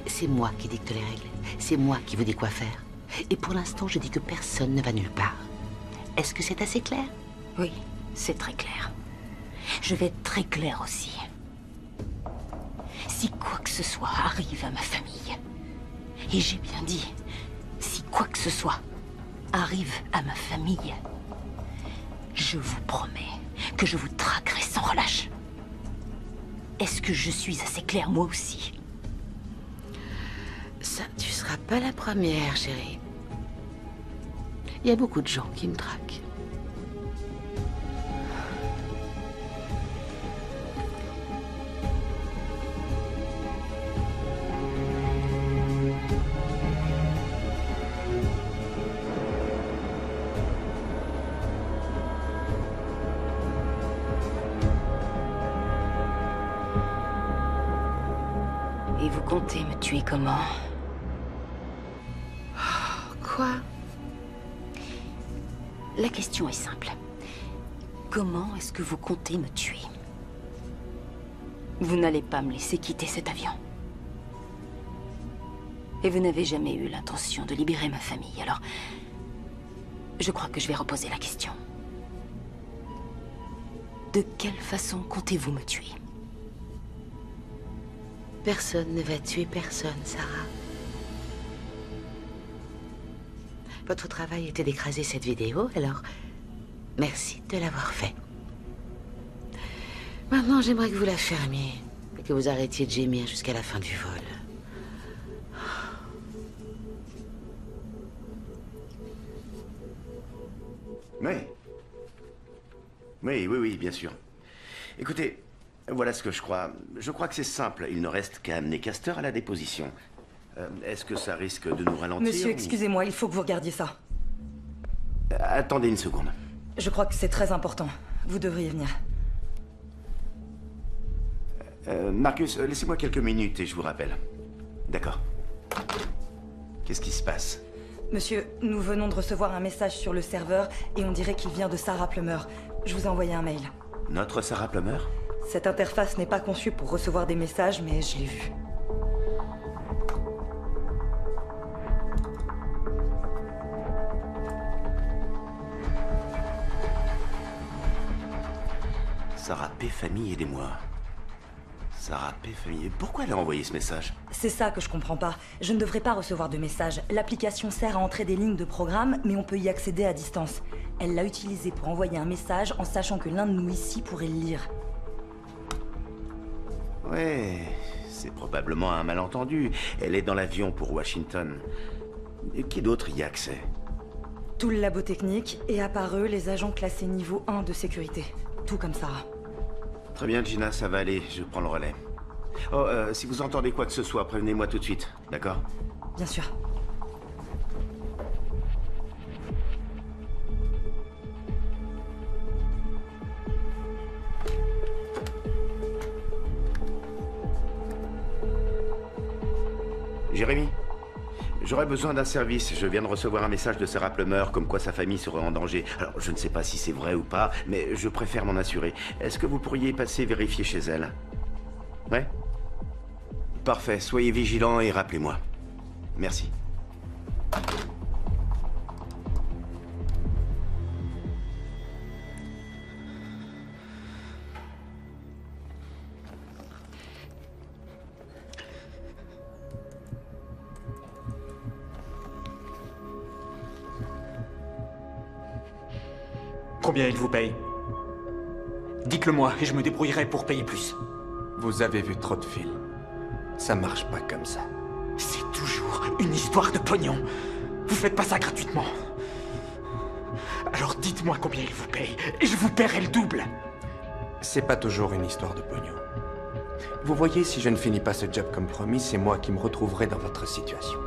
S10: C'est moi qui dicte les règles. C'est moi qui vous dis quoi faire. Et pour l'instant, je dis que personne ne va nulle part. Est-ce que c'est assez clair?
S7: Oui, c'est très clair. Je vais être très clair aussi. Si quoi que ce soit arrive à ma famille, et j'ai bien dit, si quoi que ce soit arrive à ma famille, je vous promets que je vous traquerai sans relâche. Est-ce que je suis assez claire, moi aussi?
S10: Ça, tu seras pas la première, chérie. Il y a beaucoup de gens qui me traquent.
S7: Et vous comptez me tuer comment?
S10: Quoi?
S7: La question est simple. Comment est-ce que vous comptez me tuer? Vous n'allez pas me laisser quitter cet avion. Et vous n'avez jamais eu l'intention de libérer ma famille, alors... Je crois que je vais reposer la question.
S2: De quelle façon comptez-vous me tuer?
S10: Personne ne va tuer personne, Sarah. Votre travail était d'écraser cette vidéo, alors merci de l'avoir fait. Maintenant, j'aimerais que vous la fermiez et que vous arrêtiez de gémir jusqu'à la fin du vol.
S6: Oui, bien sûr. Écoutez, voilà ce que je crois. Je crois que c'est simple. Il ne reste qu'à amener Castor à la déposition. Est-ce que ça risque de nous ralentir?
S16: Monsieur, excusez-moi, il faut que vous regardiez ça.
S6: Attendez une seconde.
S16: Je crois que c'est très important. Vous devriez venir.
S6: Marcus, laissez-moi quelques minutes et je vous rappelle. D'accord. Qu'est-ce qui se passe?
S16: Monsieur, nous venons de recevoir un message sur le serveur et on dirait qu'il vient de Sarah Plummer. Je vous ai envoyé un mail.
S6: Notre Sarah Plummer?
S16: Cette interface n'est pas conçue pour recevoir des messages, mais je l'ai vue.
S6: Sarah P. Famille, aidez-moi. Sarah P. Famille. Pourquoi elle a envoyé ce message?
S16: C'est ça que je comprends pas. Je ne devrais pas recevoir de messages. L'application sert à entrer des lignes de programme, mais on peut y accéder à distance. Elle l'a utilisé pour envoyer un message en sachant que l'un de nous ici pourrait le lire.
S6: Ouais, c'est probablement un malentendu. Elle est dans l'avion pour Washington. Et qui d'autre y a accès?
S16: Tout le labo technique, et à part eux, les agents classés niveau 1 de sécurité. Tout comme Sarah.
S6: Très bien, Gina, ça va aller. Je prends le relais. Oh, si vous entendez quoi que ce soit, prévenez-moi tout de suite. D'accord?
S16: Bien sûr.
S6: Jérémy, j'aurais besoin d'un service. Je viens de recevoir un message de Sarah Plummer comme quoi sa famille serait en danger. Alors, je ne sais pas si c'est vrai ou pas, mais je préfère m'en assurer. Est-ce que vous pourriez passer vérifier chez elle? Ouais? Parfait. Soyez vigilants et rappelez-moi. Merci.
S9: Combien il vous paye? Dites-le-moi et je me débrouillerai pour payer plus.
S13: Vous avez vu trop de films. Ça marche pas comme ça.
S9: C'est toujours une histoire de pognon. Vous faites pas ça gratuitement. Alors dites-moi combien il vous paye et je vous paierai le double.
S13: C'est pas toujours une histoire de pognon. Vous voyez, si je ne finis pas ce job comme promis, c'est moi qui me retrouverai dans votre situation.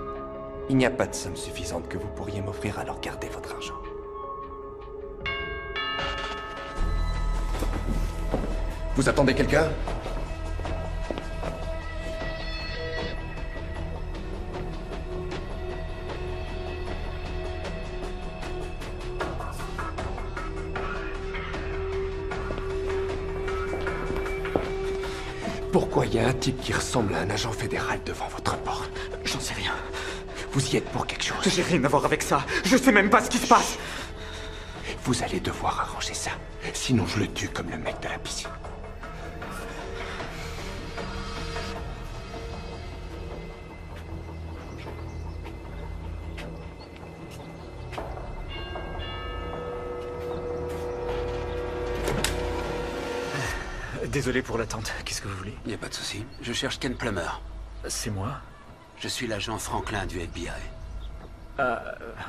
S13: Il n'y a pas de somme suffisante que vous pourriez m'offrir, alors gardez votre argent.
S15: Vous attendez quelqu'un?
S13: Pourquoi il y a un type qui ressemble à un agent fédéral devant votre porte?
S9: J'en sais rien.
S13: Vous y êtes pour quelque chose?
S9: J'ai rien à voir avec ça. Je sais même pas ce qui se passe.
S13: Vous allez devoir arranger ça. Sinon je le tue comme le mec de la piscine.
S9: Désolé pour l'attente. Qu'est-ce que vous voulez?
S17: Y a pas de souci. Je cherche Ken Plummer.
S9: C'est moi.
S17: Je suis l'agent Franklin du FBI.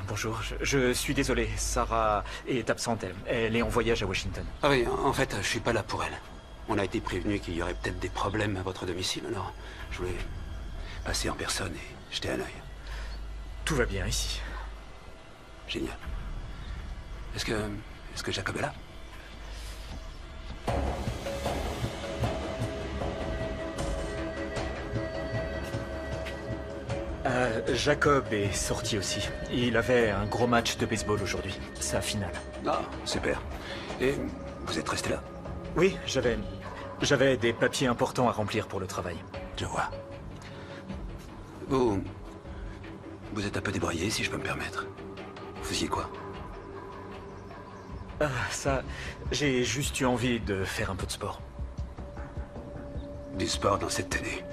S9: Bonjour. Je suis désolé. Sarah est absente. Elle est en voyage à Washington.
S17: Ah oui, en fait, je suis pas là pour elle. On a été prévenu qu'il y aurait peut-être des problèmes à votre domicile, alors je voulais passer en personne et jeter un œil.
S9: Tout va bien ici.
S17: Génial. Est-ce que Jacob est là?
S9: Jacob est sorti aussi. Il avait un gros match de baseball aujourd'hui. Sa finale.
S17: Ah, super. Et vous êtes resté là?
S9: Oui, j'avais des papiers importants à remplir pour le travail.
S17: Je vois. Vous êtes un peu débraillé, si je peux me permettre. Vous faisiez quoi?
S9: Ça... J'ai juste eu envie de faire un peu de sport.
S17: Du sport dans cette tenue?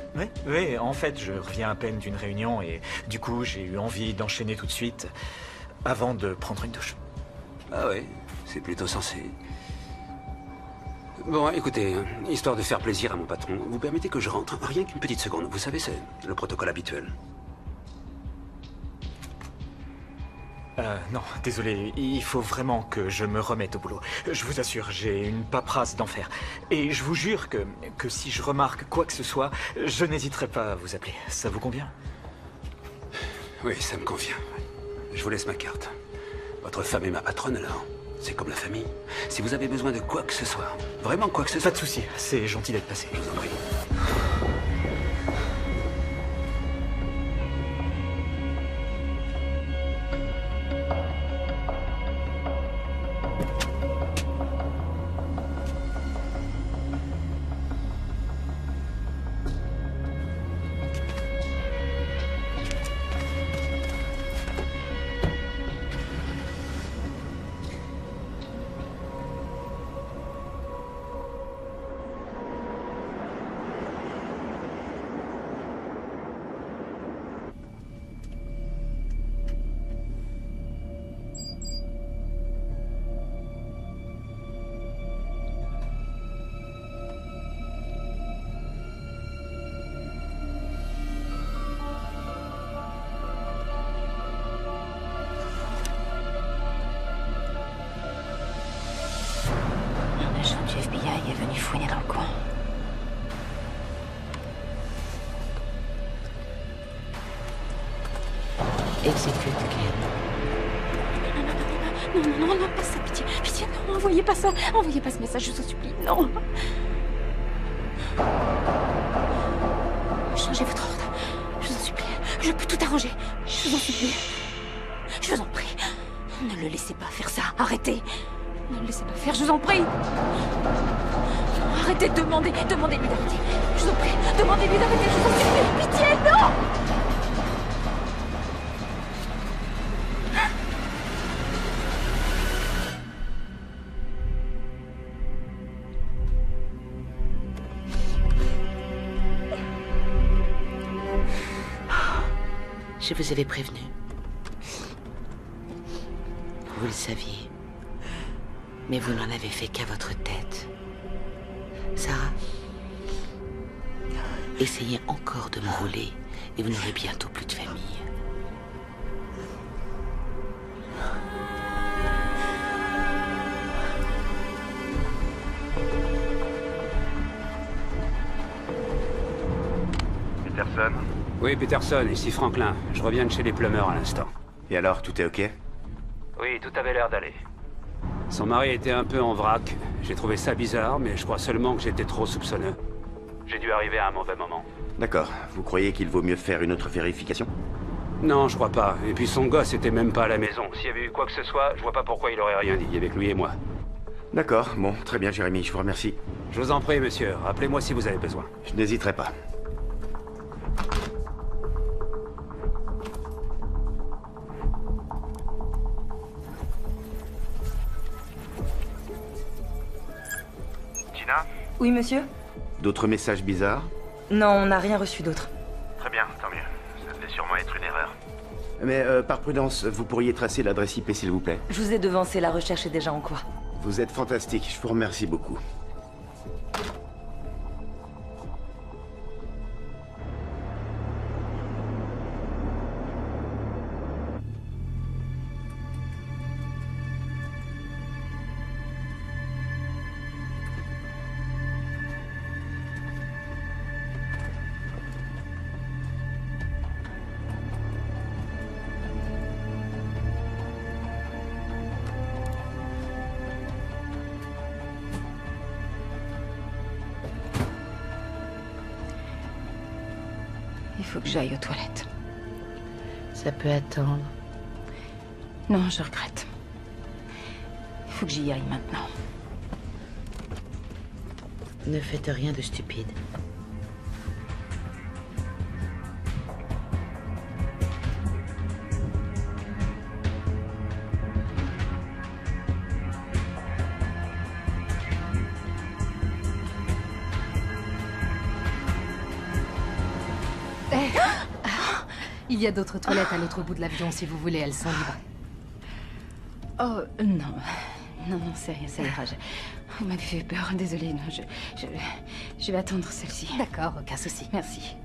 S9: Oui, en fait, je reviens à peine d'une réunion et du coup, j'ai eu envie d'enchaîner tout de suite avant de prendre une douche.
S17: Ah ouais, c'est plutôt sensé. Bon, écoutez, histoire de faire plaisir à mon patron, vous permettez que je rentre? Rien qu'une petite seconde. Vous savez, c'est le protocole habituel.
S9: Non, désolé, il faut vraiment que je me remette au boulot. Je vous assure, j'ai une paperasse d'enfer. Et je vous jure que si je remarque quoi que ce soit, je n'hésiterai pas à vous appeler. Ça vous convient?
S17: Oui, ça me convient. Je vous laisse ma carte. Votre femme est ma patronne, alors. C'est comme la famille. Si vous avez besoin de quoi que ce soit, vraiment quoi que ce soit...
S9: Pas de souci, c'est gentil d'être passé.
S17: Je vous en prie.
S10: Exécute, Ken.
S14: Non, pas ça, pitié. Pitié, non, envoyez pas ça. Envoyez pas ce message, je vous en supplie, non. Changez votre ordre. Je vous en supplie. Je peux tout arranger. Je vous en supplie. Je vous en prie. Ne le laissez pas faire ça. Arrêtez. Ne le laissez pas faire, je vous en prie. Arrêtez de demander. Demandez-lui d'arrêter. Je vous en prie. Demandez-lui d'arrêter. Je vous en supplie. Pitié, non.
S10: Je vous avais prévenu. Vous le saviez. Mais vous n'en avez fait qu'à votre tête. Sarah, essayez encore de m'enrouler et vous n'aurez bientôt plus de famille.
S5: Peterson?
S17: Oui, Peterson, ici Franklin. Je reviens de chez les plumeurs à l'instant.
S6: Et alors, tout est ok?
S17: Oui, tout avait l'air d'aller. Son mari était un peu en vrac. J'ai trouvé ça bizarre, mais je crois seulement que j'étais trop soupçonneux. J'ai dû arriver à un mauvais moment.
S6: D'accord. Vous croyez qu'il vaut mieux faire une autre vérification?
S17: Non, je crois pas. Et puis son gosse était même pas à la maison. S'il y avait eu quoi que ce soit, je vois pas pourquoi il aurait rien dit avec lui et moi.
S6: D'accord. Bon, très bien, Jérémy. Je vous remercie.
S17: Je vous en prie, monsieur. Rappelez-moi si vous avez besoin.
S6: Je n'hésiterai pas.
S16: Oui, monsieur?
S6: D'autres messages bizarres?
S16: Non, on n'a rien reçu d'autre.
S5: Très bien, tant mieux. Ça devait sûrement être une erreur.
S6: Mais par prudence, vous pourriez tracer l'adresse IP, s'il vous plaît?
S16: Je vous ai devancé, la recherche est déjà en cours.
S6: Vous êtes fantastique, je vous remercie beaucoup.
S7: Il faut que j'aille aux toilettes.
S10: Ça peut attendre.
S7: Non, je regrette. Il faut que j'y aille maintenant.
S10: Ne faites rien de stupide.
S14: Il y a d'autres toilettes à l'autre bout de l'avion si vous voulez, elles sont libres.
S7: Oh, non. Non, c'est rien, ça ira. Vous m'avez fait peur, désolée. Non, je vais attendre celle-ci.
S14: D'accord, aucun souci.
S7: Merci.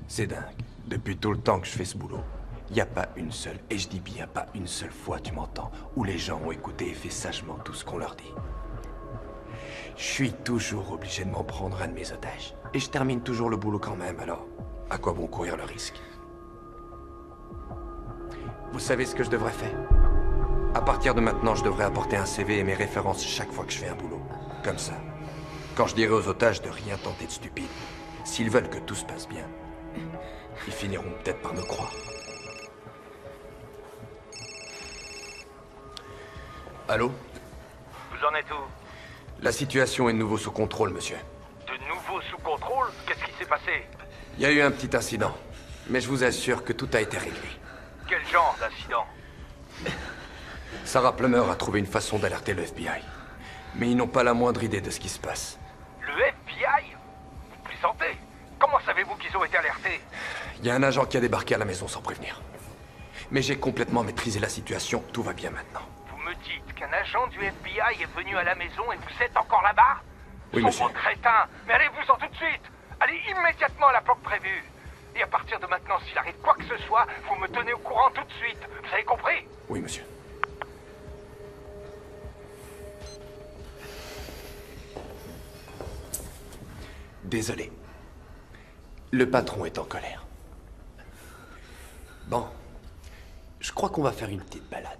S13: C'est dingue. Depuis tout le temps que je fais ce boulot, il n'y a pas une seule, et je dis bien pas une seule fois, tu m'entends, où les gens ont écouté et fait sagement tout ce qu'on leur dit. Je suis toujours obligé de m'en prendre un de mes otages. Et je termine toujours le boulot quand même, alors à quoi bon courir le risque? Vous savez ce que je devrais faire? À partir de maintenant, je devrais apporter un CV et mes références chaque fois que je fais un boulot. Comme ça. Quand je dirai aux otages de rien tenter de stupide, s'ils veulent que tout se passe bien, ils finiront peut-être par me croire. Allô?
S5: Vous en êtes où?
S13: La situation est de nouveau sous contrôle, monsieur.
S5: De nouveau sous contrôle? Qu'est-ce qui s'est passé?
S13: Il y a eu un petit incident, mais je vous assure que tout a été réglé.
S5: Quel genre d'incident?
S13: Sarah Plummer a trouvé une façon d'alerter le FBI. Mais ils n'ont pas la moindre idée de ce qui se passe.
S5: Le FBI? Vous plaisantez? Comment savez-vous qu'ils ont été alertés?
S13: Il y a un agent qui a débarqué à la maison sans prévenir. Mais j'ai complètement maîtrisé la situation, tout va bien maintenant.
S5: Vous me dites qu'un agent du FBI est venu à la maison et vous êtes encore là-bas?
S13: Oui, monsieur.
S5: Crétin! Mais allez-vous-en tout de suite! Allez immédiatement à la planque prévue! Et à partir de maintenant, s'il arrive quoi que ce soit, vous me tenez au courant tout de suite. Vous avez compris?
S13: Oui, monsieur. Désolé. Le patron est en colère. Bon. Je crois qu'on va faire une petite balade.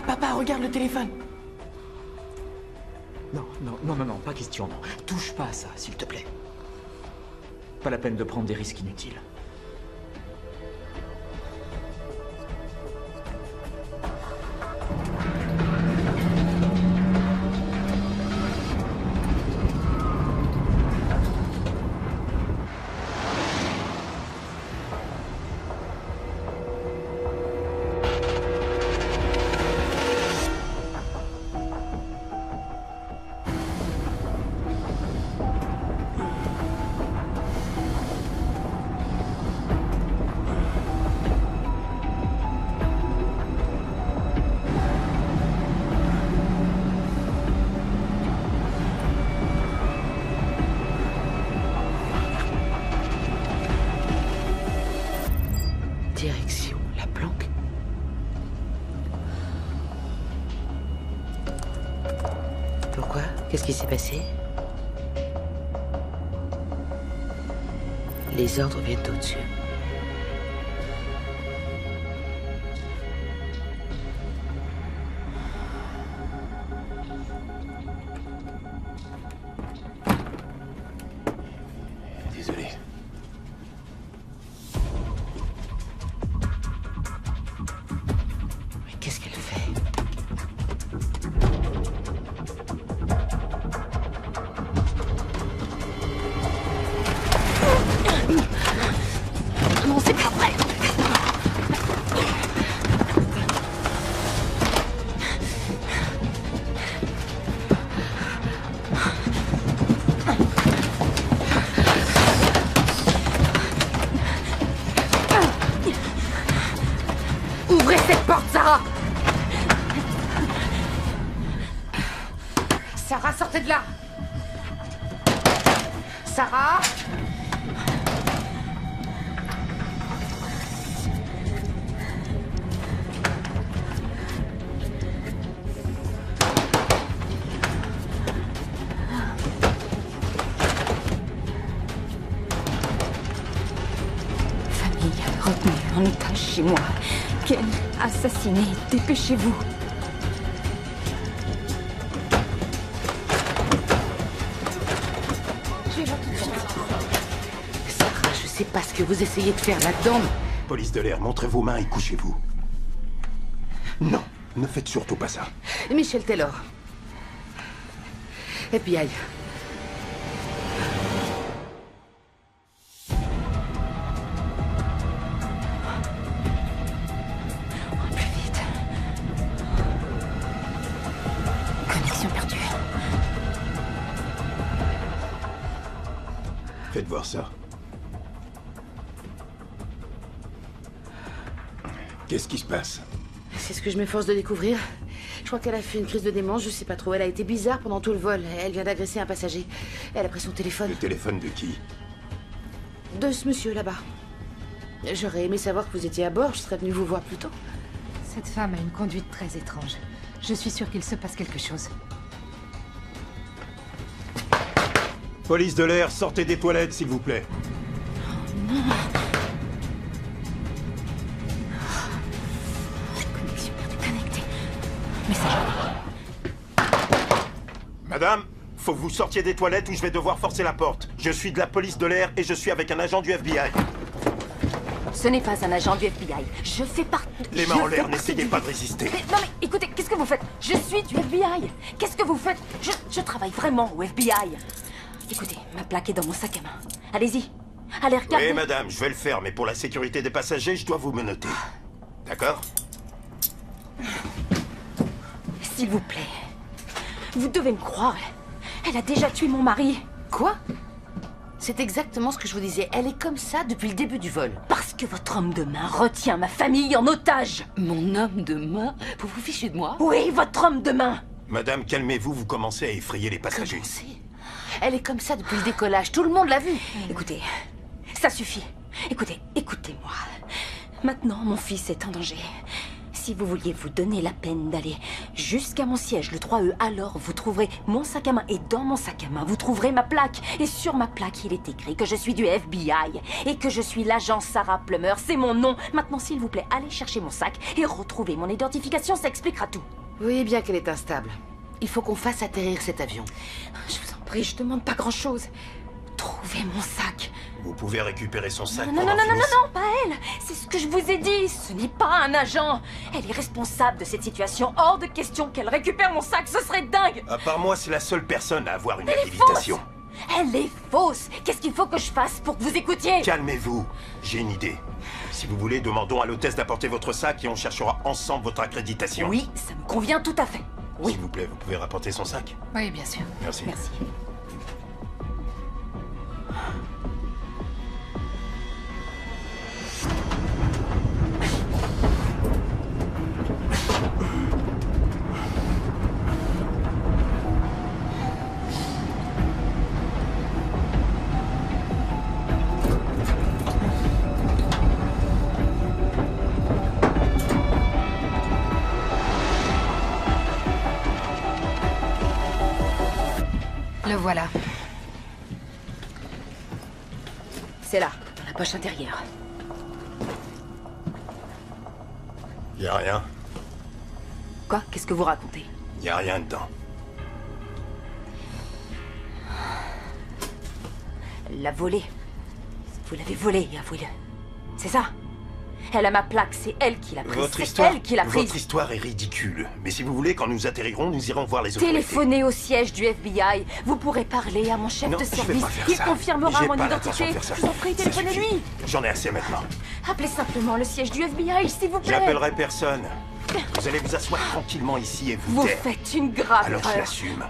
S8: Papa, regarde le téléphone.
S9: Non, pas question, non. Touche pas à ça, s'il te plaît. Pas la peine de prendre des risques inutiles.
S10: Direction la planque. Pourquoi? Qu'est-ce qui s'est passé? Les ordres viennent au-dessus.
S13: Désolé.
S10: Mais qu'est-ce qu'elle fait?
S14: Non, c'est pas vrai.
S2: Ouvrez cette porte, Sarah! Sarah, sortez de là! Sarah!
S7: Famille retenue en otage chez moi. Ken assassiné. Dépêchez-vous.
S10: sais pas ce que vous essayez de faire là-dedans.
S11: Police de l'air, montrez vos mains et couchez-vous. Non, ne faites surtout pas ça.
S10: Michel Taylor. FBI.
S2: Plus vite. Connexion perdue.
S11: Faites voir ça. Qu'est-ce qui se passe?
S10: C'est ce que je m'efforce de découvrir. Je crois qu'elle a fait une crise de démence, je sais pas trop. Elle a été bizarre pendant tout le vol. Elle vient d'agresser un passager. Elle a pris son téléphone.
S11: Le téléphone de qui?
S10: De ce monsieur là-bas. J'aurais aimé savoir que vous étiez à bord, je serais venue vous voir plus tôt.
S14: Cette femme a une conduite très étrange. Je suis sûre qu'il se passe quelque chose.
S11: Police de l'air, sortez des toilettes, s'il vous plaît.
S2: Non.
S11: Madame, faut que vous sortiez des toilettes ou je vais devoir forcer la porte. Je suis de la police de l'air et je suis avec un agent du FBI.
S2: Ce n'est pas un agent du FBI. Je fais partie...
S11: Les mains en l'air, n'essayez pas de résister.
S2: Non mais écoutez, qu'est-ce que vous faites? Je suis du FBI. Qu'est-ce que vous faites? Je travaille vraiment au FBI. Écoutez, ma plaque est dans mon sac à main. Allez-y. Allez, regardez.
S11: Oui, madame, je vais le faire, mais pour la sécurité des passagers, je dois vous menotter. D'accord?
S2: S'il vous plaît. Vous devez me croire. Elle a déjà tué mon mari.
S10: Quoi? C'est exactement ce que je vous disais. Elle est comme ça depuis le début du vol.
S2: Parce que votre homme de main retient ma famille en otage.
S10: Mon homme de main? Vous vous fichez de moi?
S2: Oui, votre homme de main.
S11: Madame, calmez-vous, vous commencez à effrayer les passagers.
S10: Elle est comme ça depuis le décollage. Tout le monde l'a vu.
S2: Écoutez, ça suffit. Écoutez-moi. Maintenant, mon fils est en danger. Si vous vouliez vous donner la peine d'aller jusqu'à mon siège, le 3E, alors vous trouverez mon sac à main. Et dans mon sac à main, vous trouverez ma plaque. Et sur ma plaque, il est écrit que je suis du FBI et que je suis l'agent Sarah Plummer. C'est mon nom. Maintenant, s'il vous plaît, allez chercher mon sac et retrouvez mon identification. Ça expliquera tout.
S10: Vous voyez bien qu'elle est instable. Il faut qu'on fasse atterrir cet avion.
S2: Je vous en prie, je demande pas grand-chose. Trouvez mon sac.
S11: Vous pouvez récupérer son sac.
S2: Non, pas elle. C'est ce que je vous ai dit. Ce n'est pas un agent. Elle est responsable de cette situation. Hors de question qu'elle récupère mon sac. Ce serait dingue.
S11: À part moi, c'est la seule personne à avoir une
S2: Elle est
S11: habilitation.
S2: Elle est fausse. Qu'est-ce qu'il faut que je fasse pour que vous écoutiez?
S11: Calmez-vous. J'ai une idée. Si vous voulez, demandons à l'hôtesse d'apporter votre sac et on cherchera ensemble votre accréditation.
S2: Oui, ça me convient tout à fait. Oui.
S11: S'il vous plaît, vous pouvez rapporter son sac?
S14: Oui, bien sûr.
S11: Merci.
S2: Merci.
S14: Le voilà.
S2: C'est là, dans la poche intérieure.
S11: Y a rien.
S2: Quoi? Qu'est-ce que vous racontez?
S11: Y a rien dedans.
S2: Elle l'a volé. Vous l'avez volé, avouez-le. C'est ça? Elle a ma plaque, c'est elle qui l'a prise. C'est elle qui l'a prise.
S11: Votre histoire est ridicule. Mais si vous voulez, quand nous atterrirons, nous irons voir les autorités.
S2: Téléphonez au siège du FBI. Vous pourrez parler à mon chef
S11: Non,
S2: de
S11: je vais
S2: service.
S11: pas faire
S2: Il
S11: ça.
S2: confirmera
S11: J'ai
S2: mon
S11: pas l'intention
S2: identité.
S11: de faire ça.
S2: Je vous en prie,
S11: Ça
S2: téléphonez-lui.
S11: suffit. J'en ai assez maintenant.
S2: Appelez simplement le siège du FBI, s'il vous plaît.
S11: J'appellerai personne. Vous allez vous asseoir tranquillement ici et vous
S2: Vous
S11: taire.
S2: faites une grave
S11: Alors je
S2: erreur.
S11: l'assume.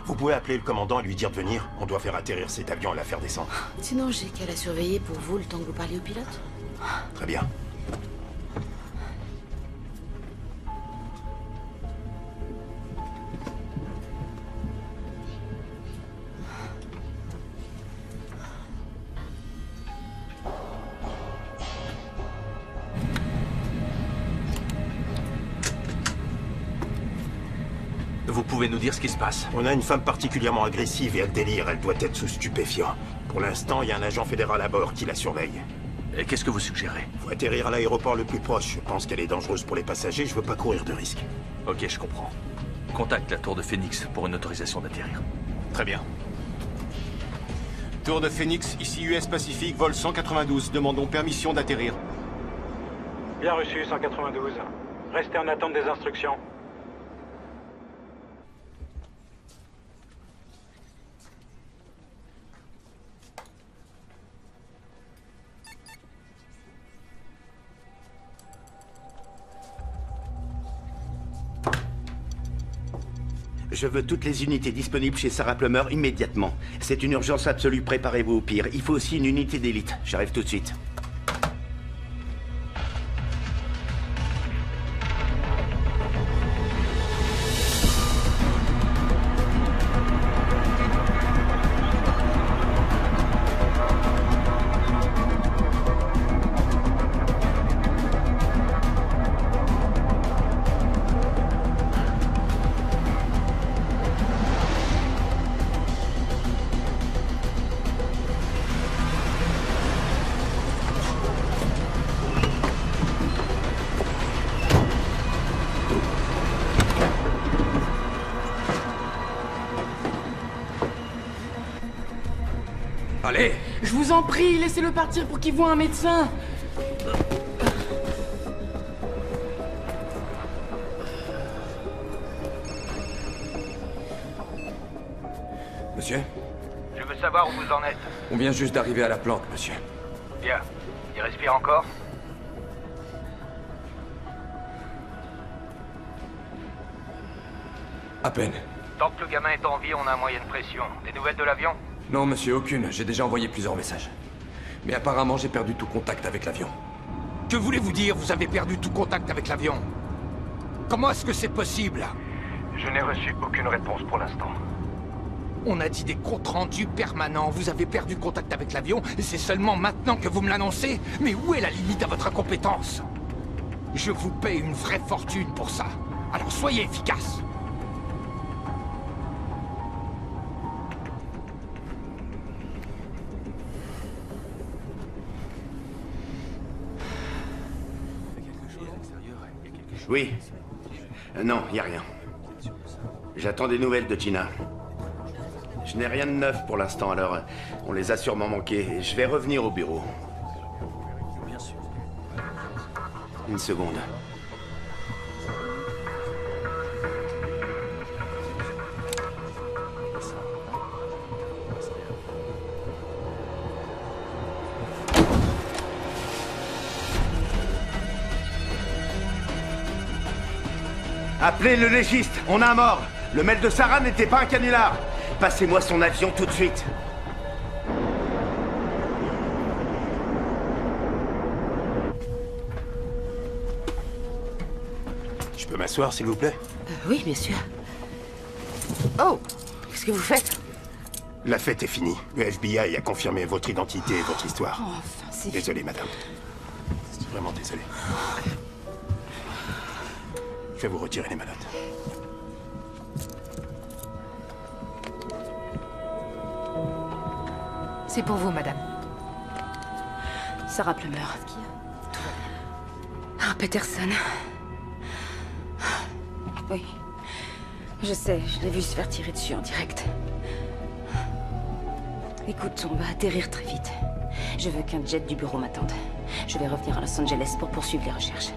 S11: Vous pouvez appeler le commandant et lui dire de venir. On doit faire atterrir cet avion et la faire descendre.
S10: Sinon, j'ai qu'à la surveiller pour vous le temps que vous parliez au pilote.
S11: Très bien.
S12: Vous pouvez nous dire ce qui se passe?
S11: On a une femme particulièrement agressive et elle délire. Elle doit être sous stupéfiant. Pour l'instant, il y a un agent fédéral à bord qui la surveille.
S12: Et qu'est-ce que vous suggérez?
S11: Faut atterrir à l'aéroport le plus proche. Je pense qu'elle est dangereuse pour les passagers. Je veux pas courir de risque.
S12: Ok, je comprends. Contacte la tour de Phoenix pour une autorisation d'atterrir.
S11: Très bien.
S18: Tour de Phoenix, ici US Pacifique, vol 192. Demandons permission d'atterrir.
S19: Bien reçu, 192. Restez en attente des instructions.
S6: Je veux toutes les unités disponibles chez Sarah Plummer immédiatement. C'est une urgence absolue, préparez-vous au pire. Il faut aussi une unité d'élite. J'arrive tout de suite.
S8: Allez! Je vous en prie, laissez-le partir pour qu'il voie un médecin!
S13: Monsieur?
S5: Je veux savoir où vous en êtes.
S13: On vient juste d'arriver à la planque, monsieur.
S5: Bien. Il respire encore?
S13: À peine.
S5: Tant que le gamin est en vie, on a un moyen de pression. Des nouvelles de l'avion?
S13: Non, monsieur, aucune. J'ai déjà envoyé plusieurs messages. Mais apparemment, j'ai perdu tout contact avec l'avion.
S3: Que voulez-vous dire, vous avez perdu tout contact avec l'avion? Comment est-ce que c'est possible?
S5: Je n'ai reçu aucune réponse pour l'instant.
S3: On a dit des comptes rendus permanents. Vous avez perdu contact avec l'avion et c'est seulement maintenant que vous me l'annoncez? Mais où est la limite à votre incompétence? Je vous paie une vraie fortune pour ça. Alors soyez efficace.
S6: Oui. Non, y a rien. J'attends des nouvelles de Gina. Je n'ai rien de neuf pour l'instant, alors on les a sûrement manqués. Je vais revenir au bureau. Une seconde. Appelez le légiste, on a un mort. Le maître de Sarah n'était pas un canular. Passez-moi son avion tout de suite.
S11: Je peux m'asseoir, s'il vous plaît?
S10: Oui, bien sûr. Oh, qu'est-ce que vous faites?
S11: La fête est finie. Le FBI a confirmé votre identité et votre histoire.
S7: Oh, enfin, c'est...
S11: Désolé, madame. Vraiment désolé. Je vais vous retirer les menottes.
S14: C'est pour vous, madame.
S7: Sarah Plummer. Ah, Peterson. Oui. Je sais, je l'ai vu se faire tirer dessus en direct. Écoute, on va atterrir très vite. Je veux qu'un jet du bureau m'attende. Je vais revenir à Los Angeles pour poursuivre les recherches.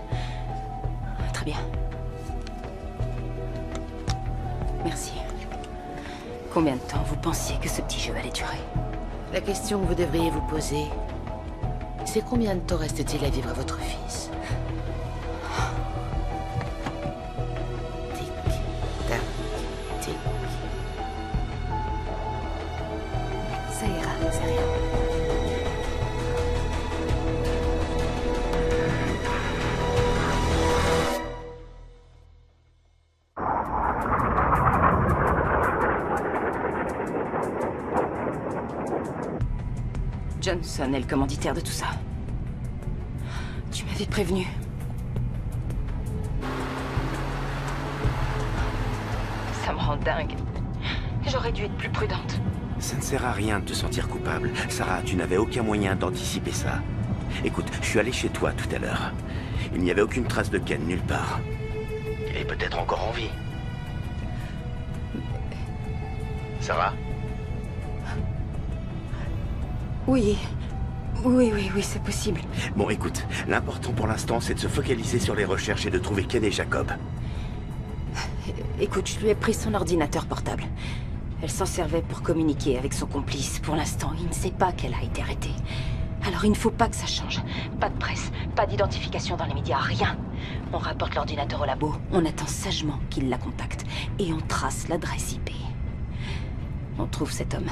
S7: Très bien. Merci. Combien de temps vous pensiez que ce petit jeu allait durer?
S10: La question que vous devriez vous poser, c'est combien de temps reste-t-il à vivre à votre fils? Tic, tac, tic.
S7: Ça ira, c'est rien. Johnson est le commanditaire de tout ça. Tu m'avais prévenu. Ça me rend dingue. J'aurais dû être plus prudente.
S6: Ça ne sert à rien de te sentir coupable. Sarah, tu n'avais aucun moyen d'anticiper ça. Écoute, je suis allé chez toi tout à l'heure. Il n'y avait aucune trace de Ken nulle part. Il est peut-être encore en vie. Sarah?
S7: Oui. Oui, c'est possible.
S6: Bon, écoute, l'important pour l'instant, c'est de se focaliser sur les recherches et de trouver Ken et Jacob.
S7: Écoute, je lui ai pris son ordinateur portable. Elle s'en servait pour communiquer avec son complice. Pour l'instant, il ne sait pas qu'elle a été arrêtée. Alors il ne faut pas que ça change. Pas de presse, pas d'identification dans les médias, rien. On rapporte l'ordinateur au labo, on attend sagement qu'il la contacte. Et on trace l'adresse IP. On trouve cet homme.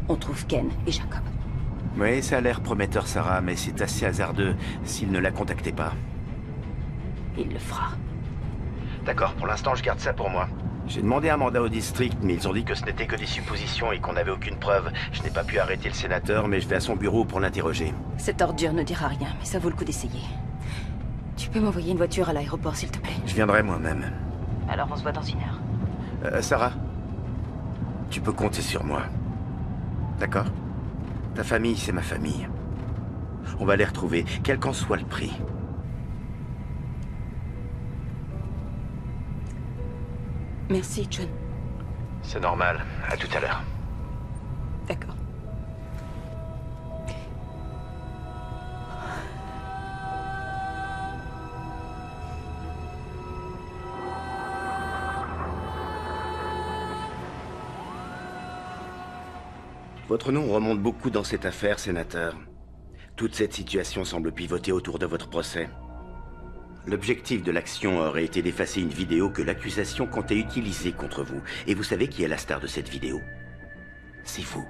S7: On trouve Ken et Jacob.
S6: Oui, ça a l'air prometteur, Sarah, mais c'est assez hasardeux s'il ne la contactait pas.
S7: Il le fera.
S6: D'accord, pour l'instant, je garde ça pour moi. J'ai demandé un mandat au district, mais ils ont dit que ce n'était que des suppositions et qu'on n'avait aucune preuve. Je n'ai pas pu arrêter le sénateur, mais je vais à son bureau pour l'interroger.
S7: Cette ordure ne dira rien, mais ça vaut le coup d'essayer. Tu peux m'envoyer une voiture à l'aéroport, s'il te plaît?
S6: Je viendrai moi-même.
S7: Alors on se voit dans 1 heure.
S6: Sarah, tu peux compter sur moi. D'accord? Ta famille, c'est ma famille. On va les retrouver, quel qu'en soit le prix.
S7: Merci, John.
S6: C'est normal. À tout à l'heure.
S7: D'accord.
S6: Votre nom remonte beaucoup dans cette affaire, sénateur. Toute cette situation semble pivoter autour de votre procès. L'objectif de l'action aurait été d'effacer une vidéo que l'accusation comptait utiliser contre vous. Et vous savez qui est la star de cette vidéo? C'est vous.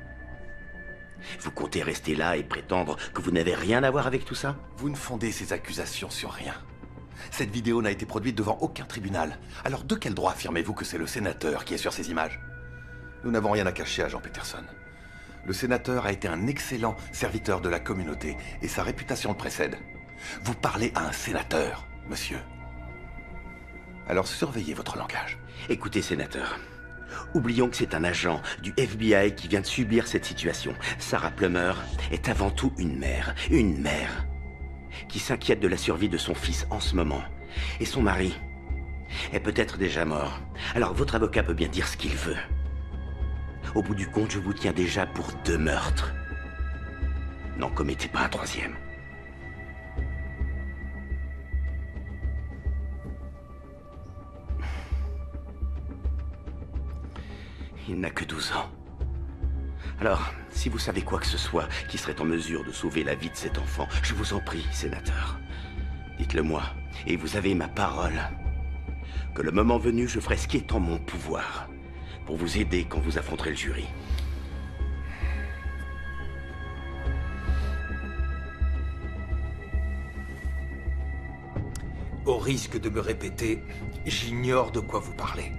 S6: Vous comptez rester là et prétendre que vous n'avez rien à voir avec tout ça?
S15: Vous ne fondez ces accusations sur rien. Cette vidéo n'a été produite devant aucun tribunal. Alors de quel droit affirmez-vous que c'est le sénateur qui est sur ces images? Nous n'avons rien à cacher, agent Peterson. Le sénateur a été un excellent serviteur de la communauté et sa réputation le précède. Vous parlez à un sénateur, monsieur. Alors surveillez votre langage.
S6: Écoutez, sénateur. Oublions que c'est un agent du FBI qui vient de subir cette situation. Sarah Plummer est avant tout une mère. Une mère qui s'inquiète de la survie de son fils en ce moment. Et son mari est peut-être déjà mort. Alors votre avocat peut bien dire ce qu'il veut. Au bout du compte, je vous tiens déjà pour 2 meurtres. N'en commettez pas un 3e. Il n'a que 12 ans. Alors, si vous savez quoi que ce soit qui serait en mesure de sauver la vie de cet enfant, je vous en prie, sénateur. Dites-le moi, et vous avez ma parole, que le moment venu, je ferai ce qui est en mon pouvoir pour vous aider quand vous affronterez le jury.
S3: Au risque de me répéter, j'ignore de quoi vous parlez.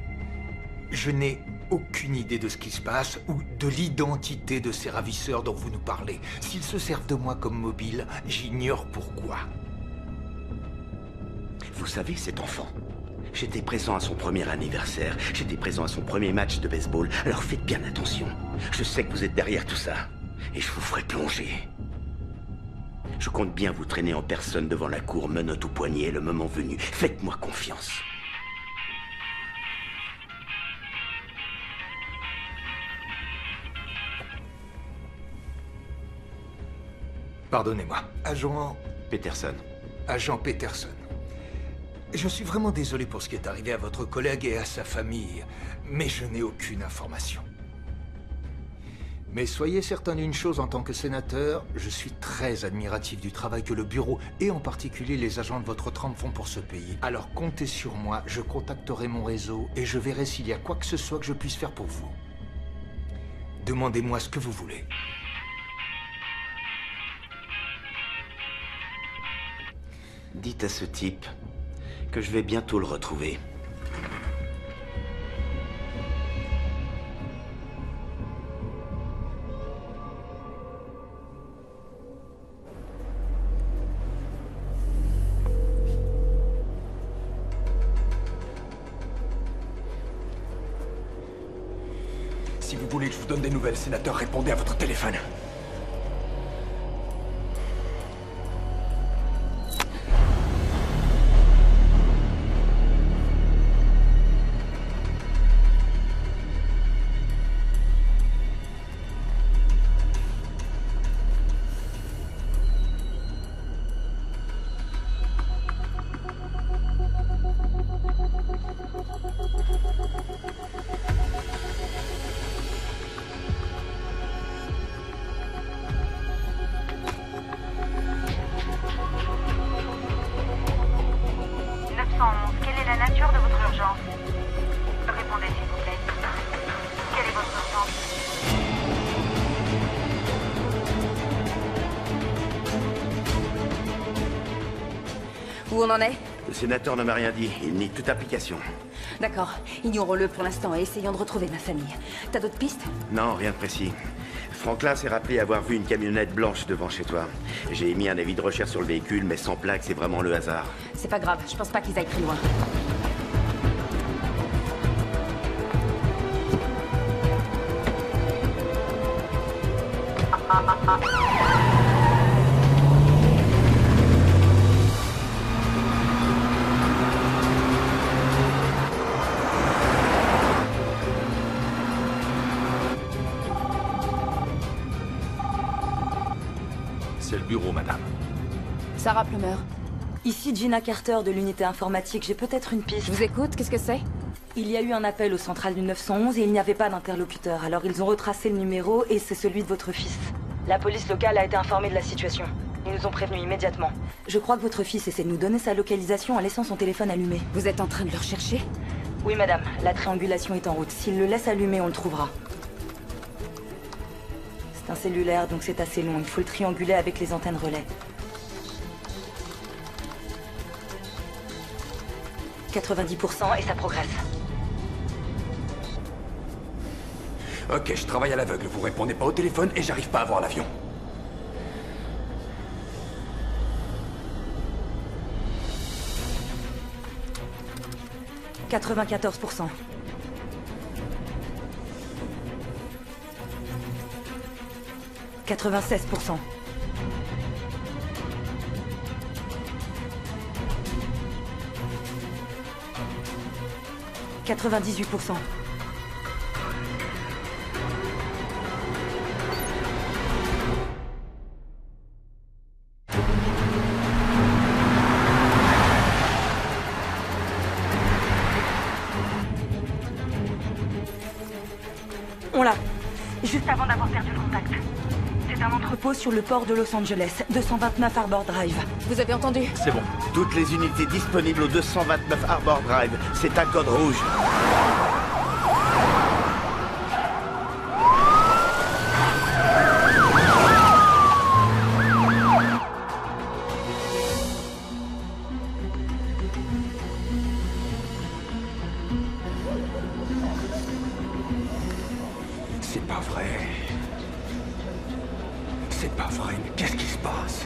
S3: Je n'ai aucune idée de ce qui se passe ou de l'identité de ces ravisseurs dont vous nous parlez. S'ils se servent de moi comme mobile, j'ignore pourquoi.
S6: Vous savez, cet enfant, j'étais présent à son premier anniversaire, j'étais présent à son premier match de baseball, alors faites bien attention. Je sais que vous êtes derrière tout ça, et je vous ferai plonger. Je compte bien vous traîner en personne devant la cour, menottes au poignet, le moment venu. Faites-moi confiance.
S3: Pardonnez-moi, agent...
S6: Peterson.
S3: Agent Peterson. Je suis vraiment désolé pour ce qui est arrivé à votre collègue et à sa famille, mais je n'ai aucune information. Mais soyez certain d'une chose en tant que sénateur, je suis très admiratif du travail que le bureau, et en particulier les agents de votre trempe font pour ce pays. Alors comptez sur moi, je contacterai mon réseau et je verrai s'il y a quoi que ce soit que je puisse faire pour vous. Demandez-moi ce que vous voulez.
S6: Dites à ce type que je vais bientôt le retrouver.
S3: Si vous voulez que je vous donne des nouvelles, sénateur, répondez à votre téléphone.
S7: Où on en est?
S6: Le sénateur ne m'a rien dit. Il nie toute application.
S7: D'accord. Ignorons-le pour l'instant et essayons de retrouver ma famille. T'as d'autres pistes?
S6: Non, rien de précis. Franklin s'est rappelé avoir vu une camionnette blanche devant chez toi. J'ai émis un avis de recherche sur le véhicule, mais sans plaque, c'est vraiment le hasard.
S7: C'est pas grave, je pense pas qu'ils aillent très loin.
S12: C'est le bureau, madame.
S14: Sarah Plummer.
S16: Ici Gina Carter de l'unité informatique, j'ai peut-être une piste.
S14: Je vous écoute, qu'est-ce que c'est?
S16: Il y a eu un appel au central du 911 et il n'y avait pas d'interlocuteur. Alors ils ont retracé le numéro et c'est celui de votre fils. La police locale a été informée de la situation. Ils nous ont prévenus immédiatement. Je crois que votre fils essaie de nous donner sa localisation en laissant son téléphone allumé.
S14: Vous êtes en train de le rechercher?
S16: Oui madame, la triangulation est en route. S'il le laisse allumer, on le trouvera. C'est un cellulaire, donc c'est assez long. Il faut le trianguler avec les antennes relais. 90% et ça progresse.
S17: Ok, je travaille à l'aveugle. Vous répondez pas au téléphone et j'arrive pas à voir l'avion. «
S16: 94%. 96%. 98%. On l'a. Juste avant d'avoir perdu le contact. C'est un entrepôt sur le port de Los Angeles, 229 Harbor Drive.
S14: Vous avez entendu?
S12: C'est bon.
S6: Toutes les unités disponibles au 229 Harbor Drive. C'est un code rouge.
S17: C'est pas vrai. C'est pas vrai, mais qu'est-ce qui se passe?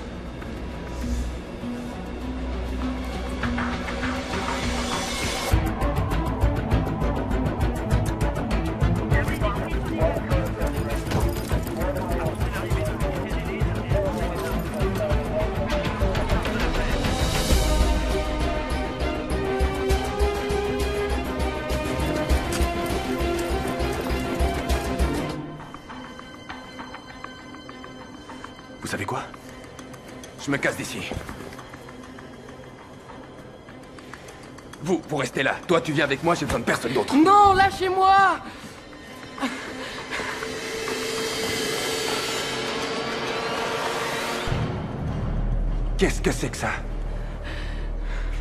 S17: Vous savez quoi? Je me casse d'ici. Vous restez là. Toi, tu viens avec moi, j'ai besoin de personne d'autre.
S8: Non, lâchez-moi!
S17: Qu'est-ce que c'est que ça?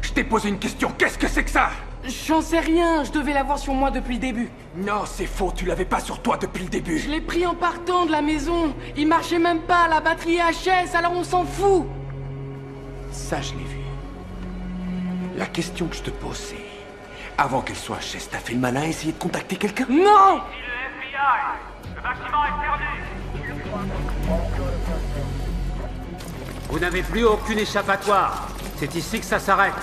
S17: Je t'ai posé une question, qu'est-ce que c'est que ça?
S8: J'en sais rien, je devais l'avoir sur moi depuis le début.
S17: Non, c'est faux, tu l'avais pas sur toi depuis le début.
S8: Je l'ai pris en partant de la maison. Il marchait même pas, la batterie est HS, alors on s'en fout.
S17: Ça, je l'ai vu. La question que je te pose, c'est... Avant qu'elle soit HS, t'as fait le malin à essayer de contacter quelqu'un?
S8: Non!
S19: Le bâtiment est perdu.
S20: Vous n'avez plus aucune échappatoire. C'est ici que ça s'arrête.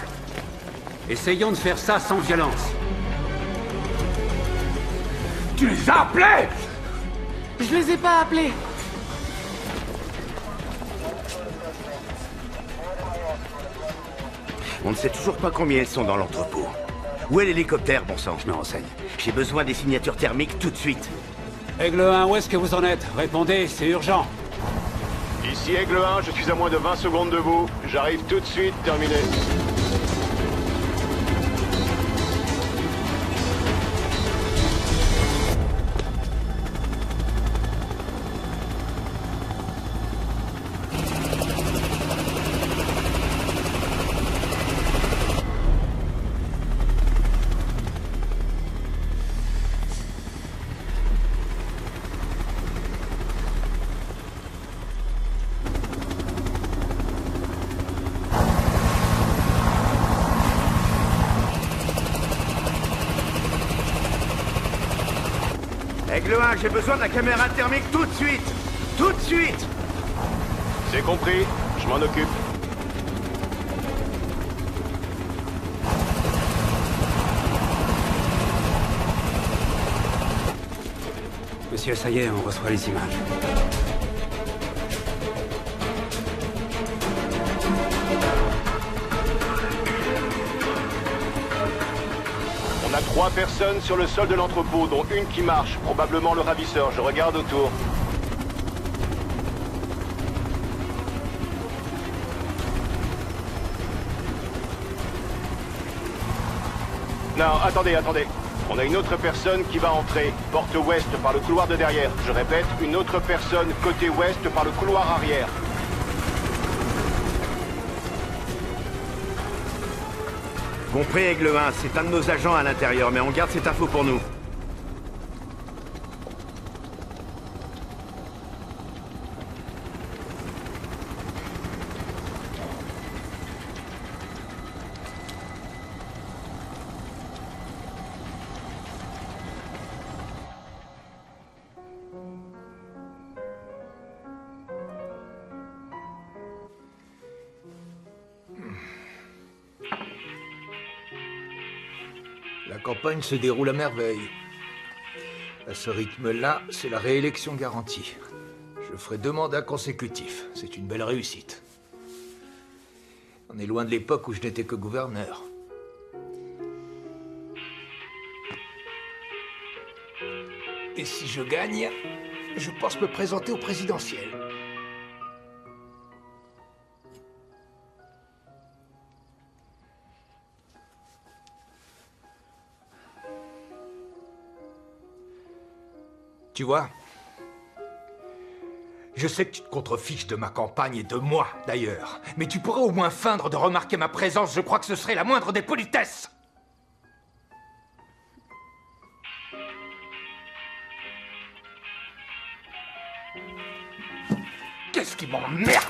S20: Essayons de faire ça sans violence.
S17: Tu les as appelés?
S8: Je les ai pas appelés.
S6: On ne sait toujours pas combien ils sont dans l'entrepôt. Où est l'hélicoptère, bon sang?
S20: Je me renseigne.
S6: J'ai besoin des signatures thermiques tout de suite.
S20: Aigle 1, où est-ce que vous en êtes? Répondez, c'est urgent.
S18: Ici Aigle 1, je suis à moins de 20 secondes de vous. J'arrive tout de suite, terminé.
S6: Aigle 1, j'ai besoin de la caméra thermique tout de suite. Tout de suite.
S18: C'est compris, je m'en occupe.
S17: Monsieur, ça y est, on reçoit les images.
S18: On a 3 personnes sur le sol de l'entrepôt, dont une qui marche, probablement le ravisseur. Je regarde autour. Non, attendez. On a une autre personne qui va entrer, porte ouest par le couloir de derrière. Je répète, une autre personne côté ouest par le couloir arrière.
S6: Compris, Aigle 1, c'est un de nos agents à l'intérieur, mais on garde cette info pour nous.
S3: La campagne se déroule à merveille. À ce rythme-là, c'est la réélection garantie. Je ferai 2 mandats consécutifs. C'est une belle réussite. On est loin de l'époque où je n'étais que gouverneur. Et si je gagne, je pense me présenter au présidentiel. Tu vois, je sais que tu te contrefiches de ma campagne et de moi, d'ailleurs. Mais tu pourrais au moins feindre de remarquer ma présence, je crois que ce serait la moindre des politesses. Qu'est-ce qui m'emmerde?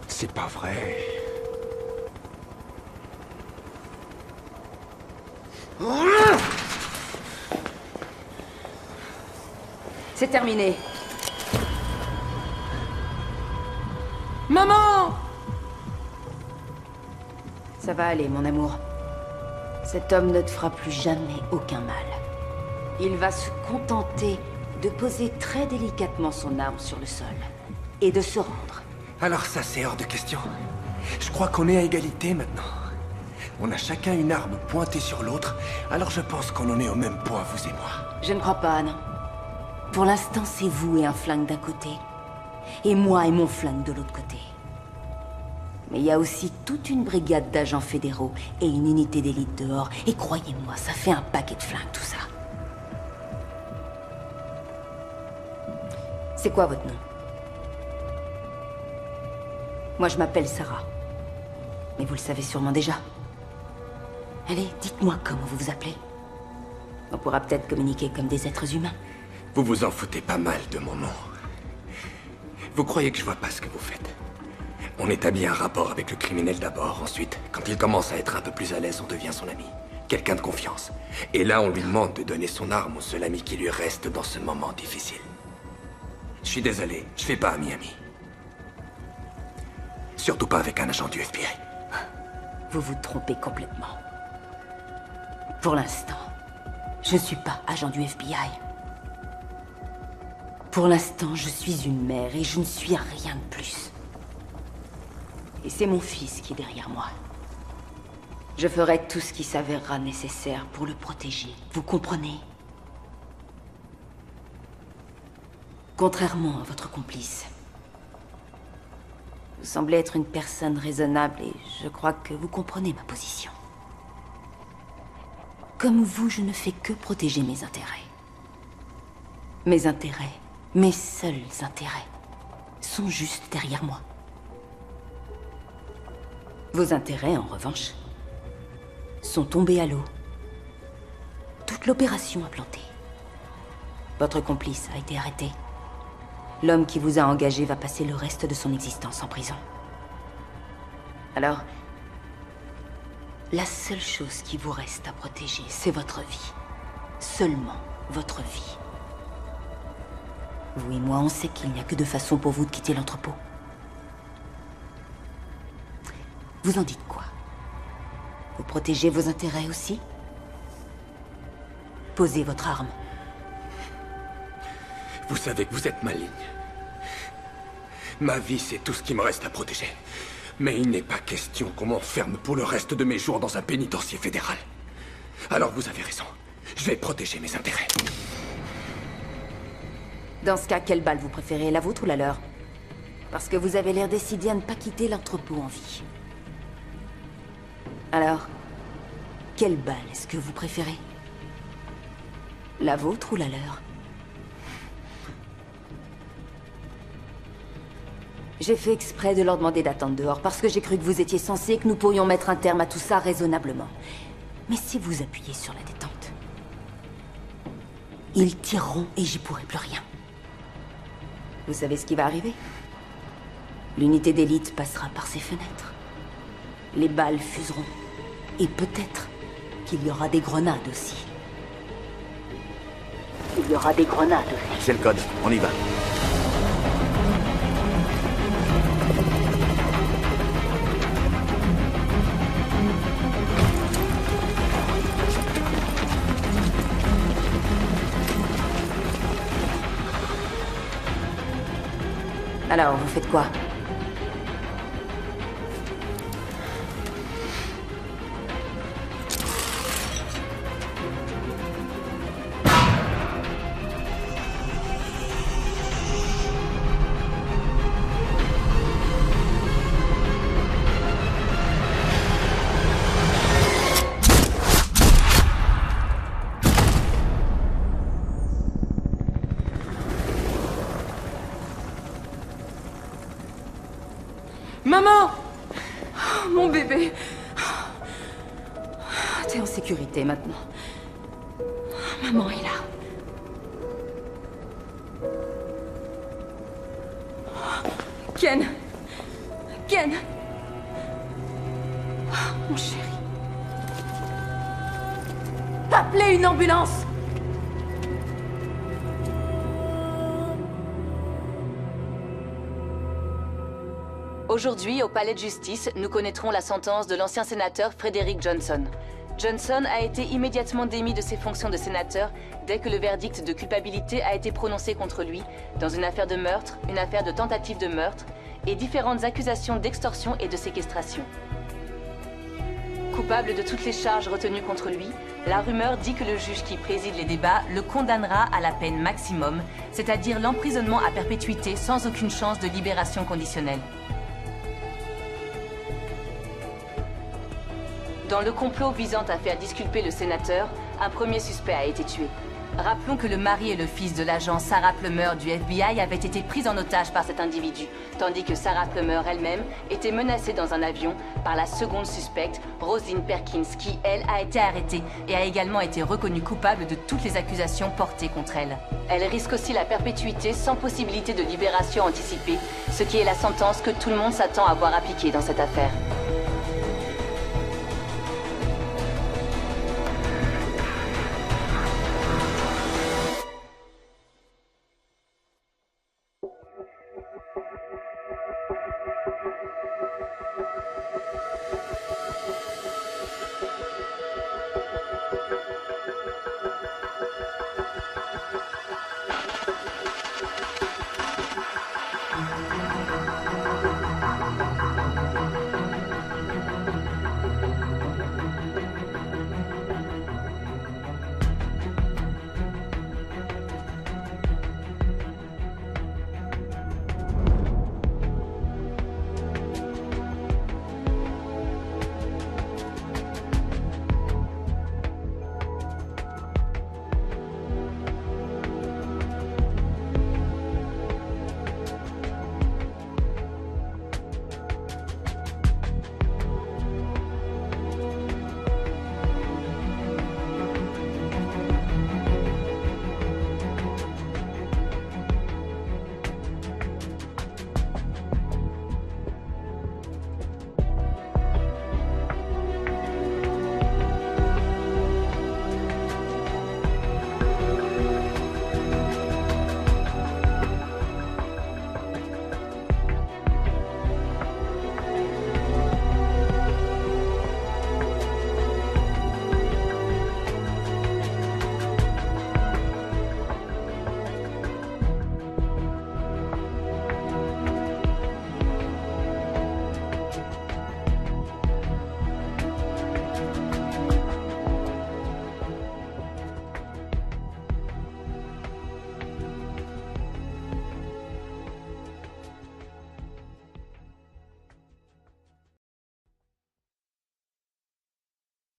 S3: C'est pas vrai.
S7: C'est terminé.
S8: Maman!
S7: Ça va aller, mon amour. Cet homme ne te fera plus jamais aucun mal. Il va se contenter de poser très délicatement son arme sur le sol et de se rendre.
S13: Alors ça, c'est hors de question. Je crois qu'on est à égalité maintenant. On a chacun une arme pointée sur l'autre, alors je pense qu'on en est au même point, vous et moi.
S7: Je ne crois pas, non. Pour l'instant, c'est vous et un flingue d'un côté, et moi et mon flingue de l'autre côté. Mais il y a aussi toute une brigade d'agents fédéraux et une unité d'élite dehors, et croyez-moi, ça fait un paquet de flingues, tout ça. C'est quoi votre nom? Moi, je m'appelle Sarah. Mais vous le savez sûrement déjà. Allez, dites-moi comment vous vous appelez. On pourra peut-être communiquer comme des êtres humains.
S13: Vous vous en foutez pas mal de mon nom. Vous croyez que je vois pas ce que vous faites? On établit un rapport avec le criminel d'abord. Ensuite, quand il commence à être un peu plus à l'aise, on devient son ami. Quelqu'un de confiance. Et là, on lui demande de donner son arme au seul ami qui lui reste dans ce moment difficile. Je suis désolé, je fais pas ami-ami. Surtout pas avec un agent du FBI.
S7: Vous vous trompez complètement. Pour l'instant, je ne suis pas agent du FBI. Pour l'instant, je suis une mère et je ne suis rien de plus. Et c'est mon fils qui est derrière moi. Je ferai tout ce qui s'avérera nécessaire pour le protéger. Vous comprenez? Contrairement à votre complice. Vous semblez être une personne raisonnable et je crois que vous comprenez ma position. Comme vous, je ne fais que protéger mes intérêts. Mes intérêts, mes seuls intérêts, sont juste derrière moi. Vos intérêts, en revanche, sont tombés à l'eau. Toute l'opération a planté. Votre complice a été arrêté. L'homme qui vous a engagé va passer le reste de son existence en prison. Alors,
S16: La seule chose qui vous reste à protéger, c'est votre vie. Seulement votre vie. Vous et moi, on sait qu'il n'y a que deux façons pour vous de quitter l'entrepôt. Vous en dites quoi? Vous protégez vos intérêts aussi? Posez votre arme.
S13: Vous savez que vous êtes maligne. Ma vie, c'est tout ce qui me reste à protéger. Mais il n'est pas question qu'on m'enferme pour le reste de mes jours dans un pénitencier fédéral. Alors vous avez raison. Je vais protéger mes intérêts.
S16: Dans ce cas, quelle balle vous préférez, la vôtre ou la leur? Parce que vous avez l'air décidé à ne pas quitter l'entrepôt en vie. Alors, quelle balle est-ce que vous préférez? La vôtre ou la leur? J'ai fait exprès de leur demander d'attendre dehors parce que j'ai cru que vous étiez censé et que nous pourrions mettre un terme à tout ça raisonnablement. Mais si vous appuyez sur la détente, ils tireront et j'y pourrai plus rien. Vous savez ce qui va arriver? L'unité d'élite passera par ces fenêtres. Les balles fuseront. Et peut-être qu'il y aura des grenades aussi. Il y aura des grenades aussi.
S6: C'est le code, on y va.
S16: Alors, vous faites quoi?
S14: Maman! Oh, mon bébé.
S16: T'es en sécurité maintenant. Maman est là.
S14: Ken! Ken! Mon chéri.
S16: Appelez une ambulance!
S4: Aujourd'hui, au palais de justice, nous connaîtrons la sentence de l'ancien sénateur Frederick Johnson. Johnson a été immédiatement démis de ses fonctions de sénateur dès que le verdict de culpabilité a été prononcé contre lui dans une affaire de meurtre, une affaire de tentative de meurtre et différentes accusations d'extorsion et de séquestration. Coupable de toutes les charges retenues contre lui, la rumeur dit que le juge qui préside les débats le condamnera à la peine maximum, c'est-à-dire l'emprisonnement à perpétuité sans aucune chance de libération conditionnelle. Dans le complot visant à faire disculper le sénateur, un premier suspect a été tué. Rappelons que le mari et le fils de l'agent Sarah Plummer du FBI avaient été pris en otage par cet individu, tandis que Sarah Plummer elle-même était menacée dans un avion par la seconde suspecte, Rosalind Perkins, qui, elle, a été arrêtée et a également été reconnue coupable de toutes les accusations portées contre elle. Elle risque aussi la perpétuité sans possibilité de libération anticipée, ce qui est la sentence que tout le monde s'attend à voir appliquée dans cette affaire.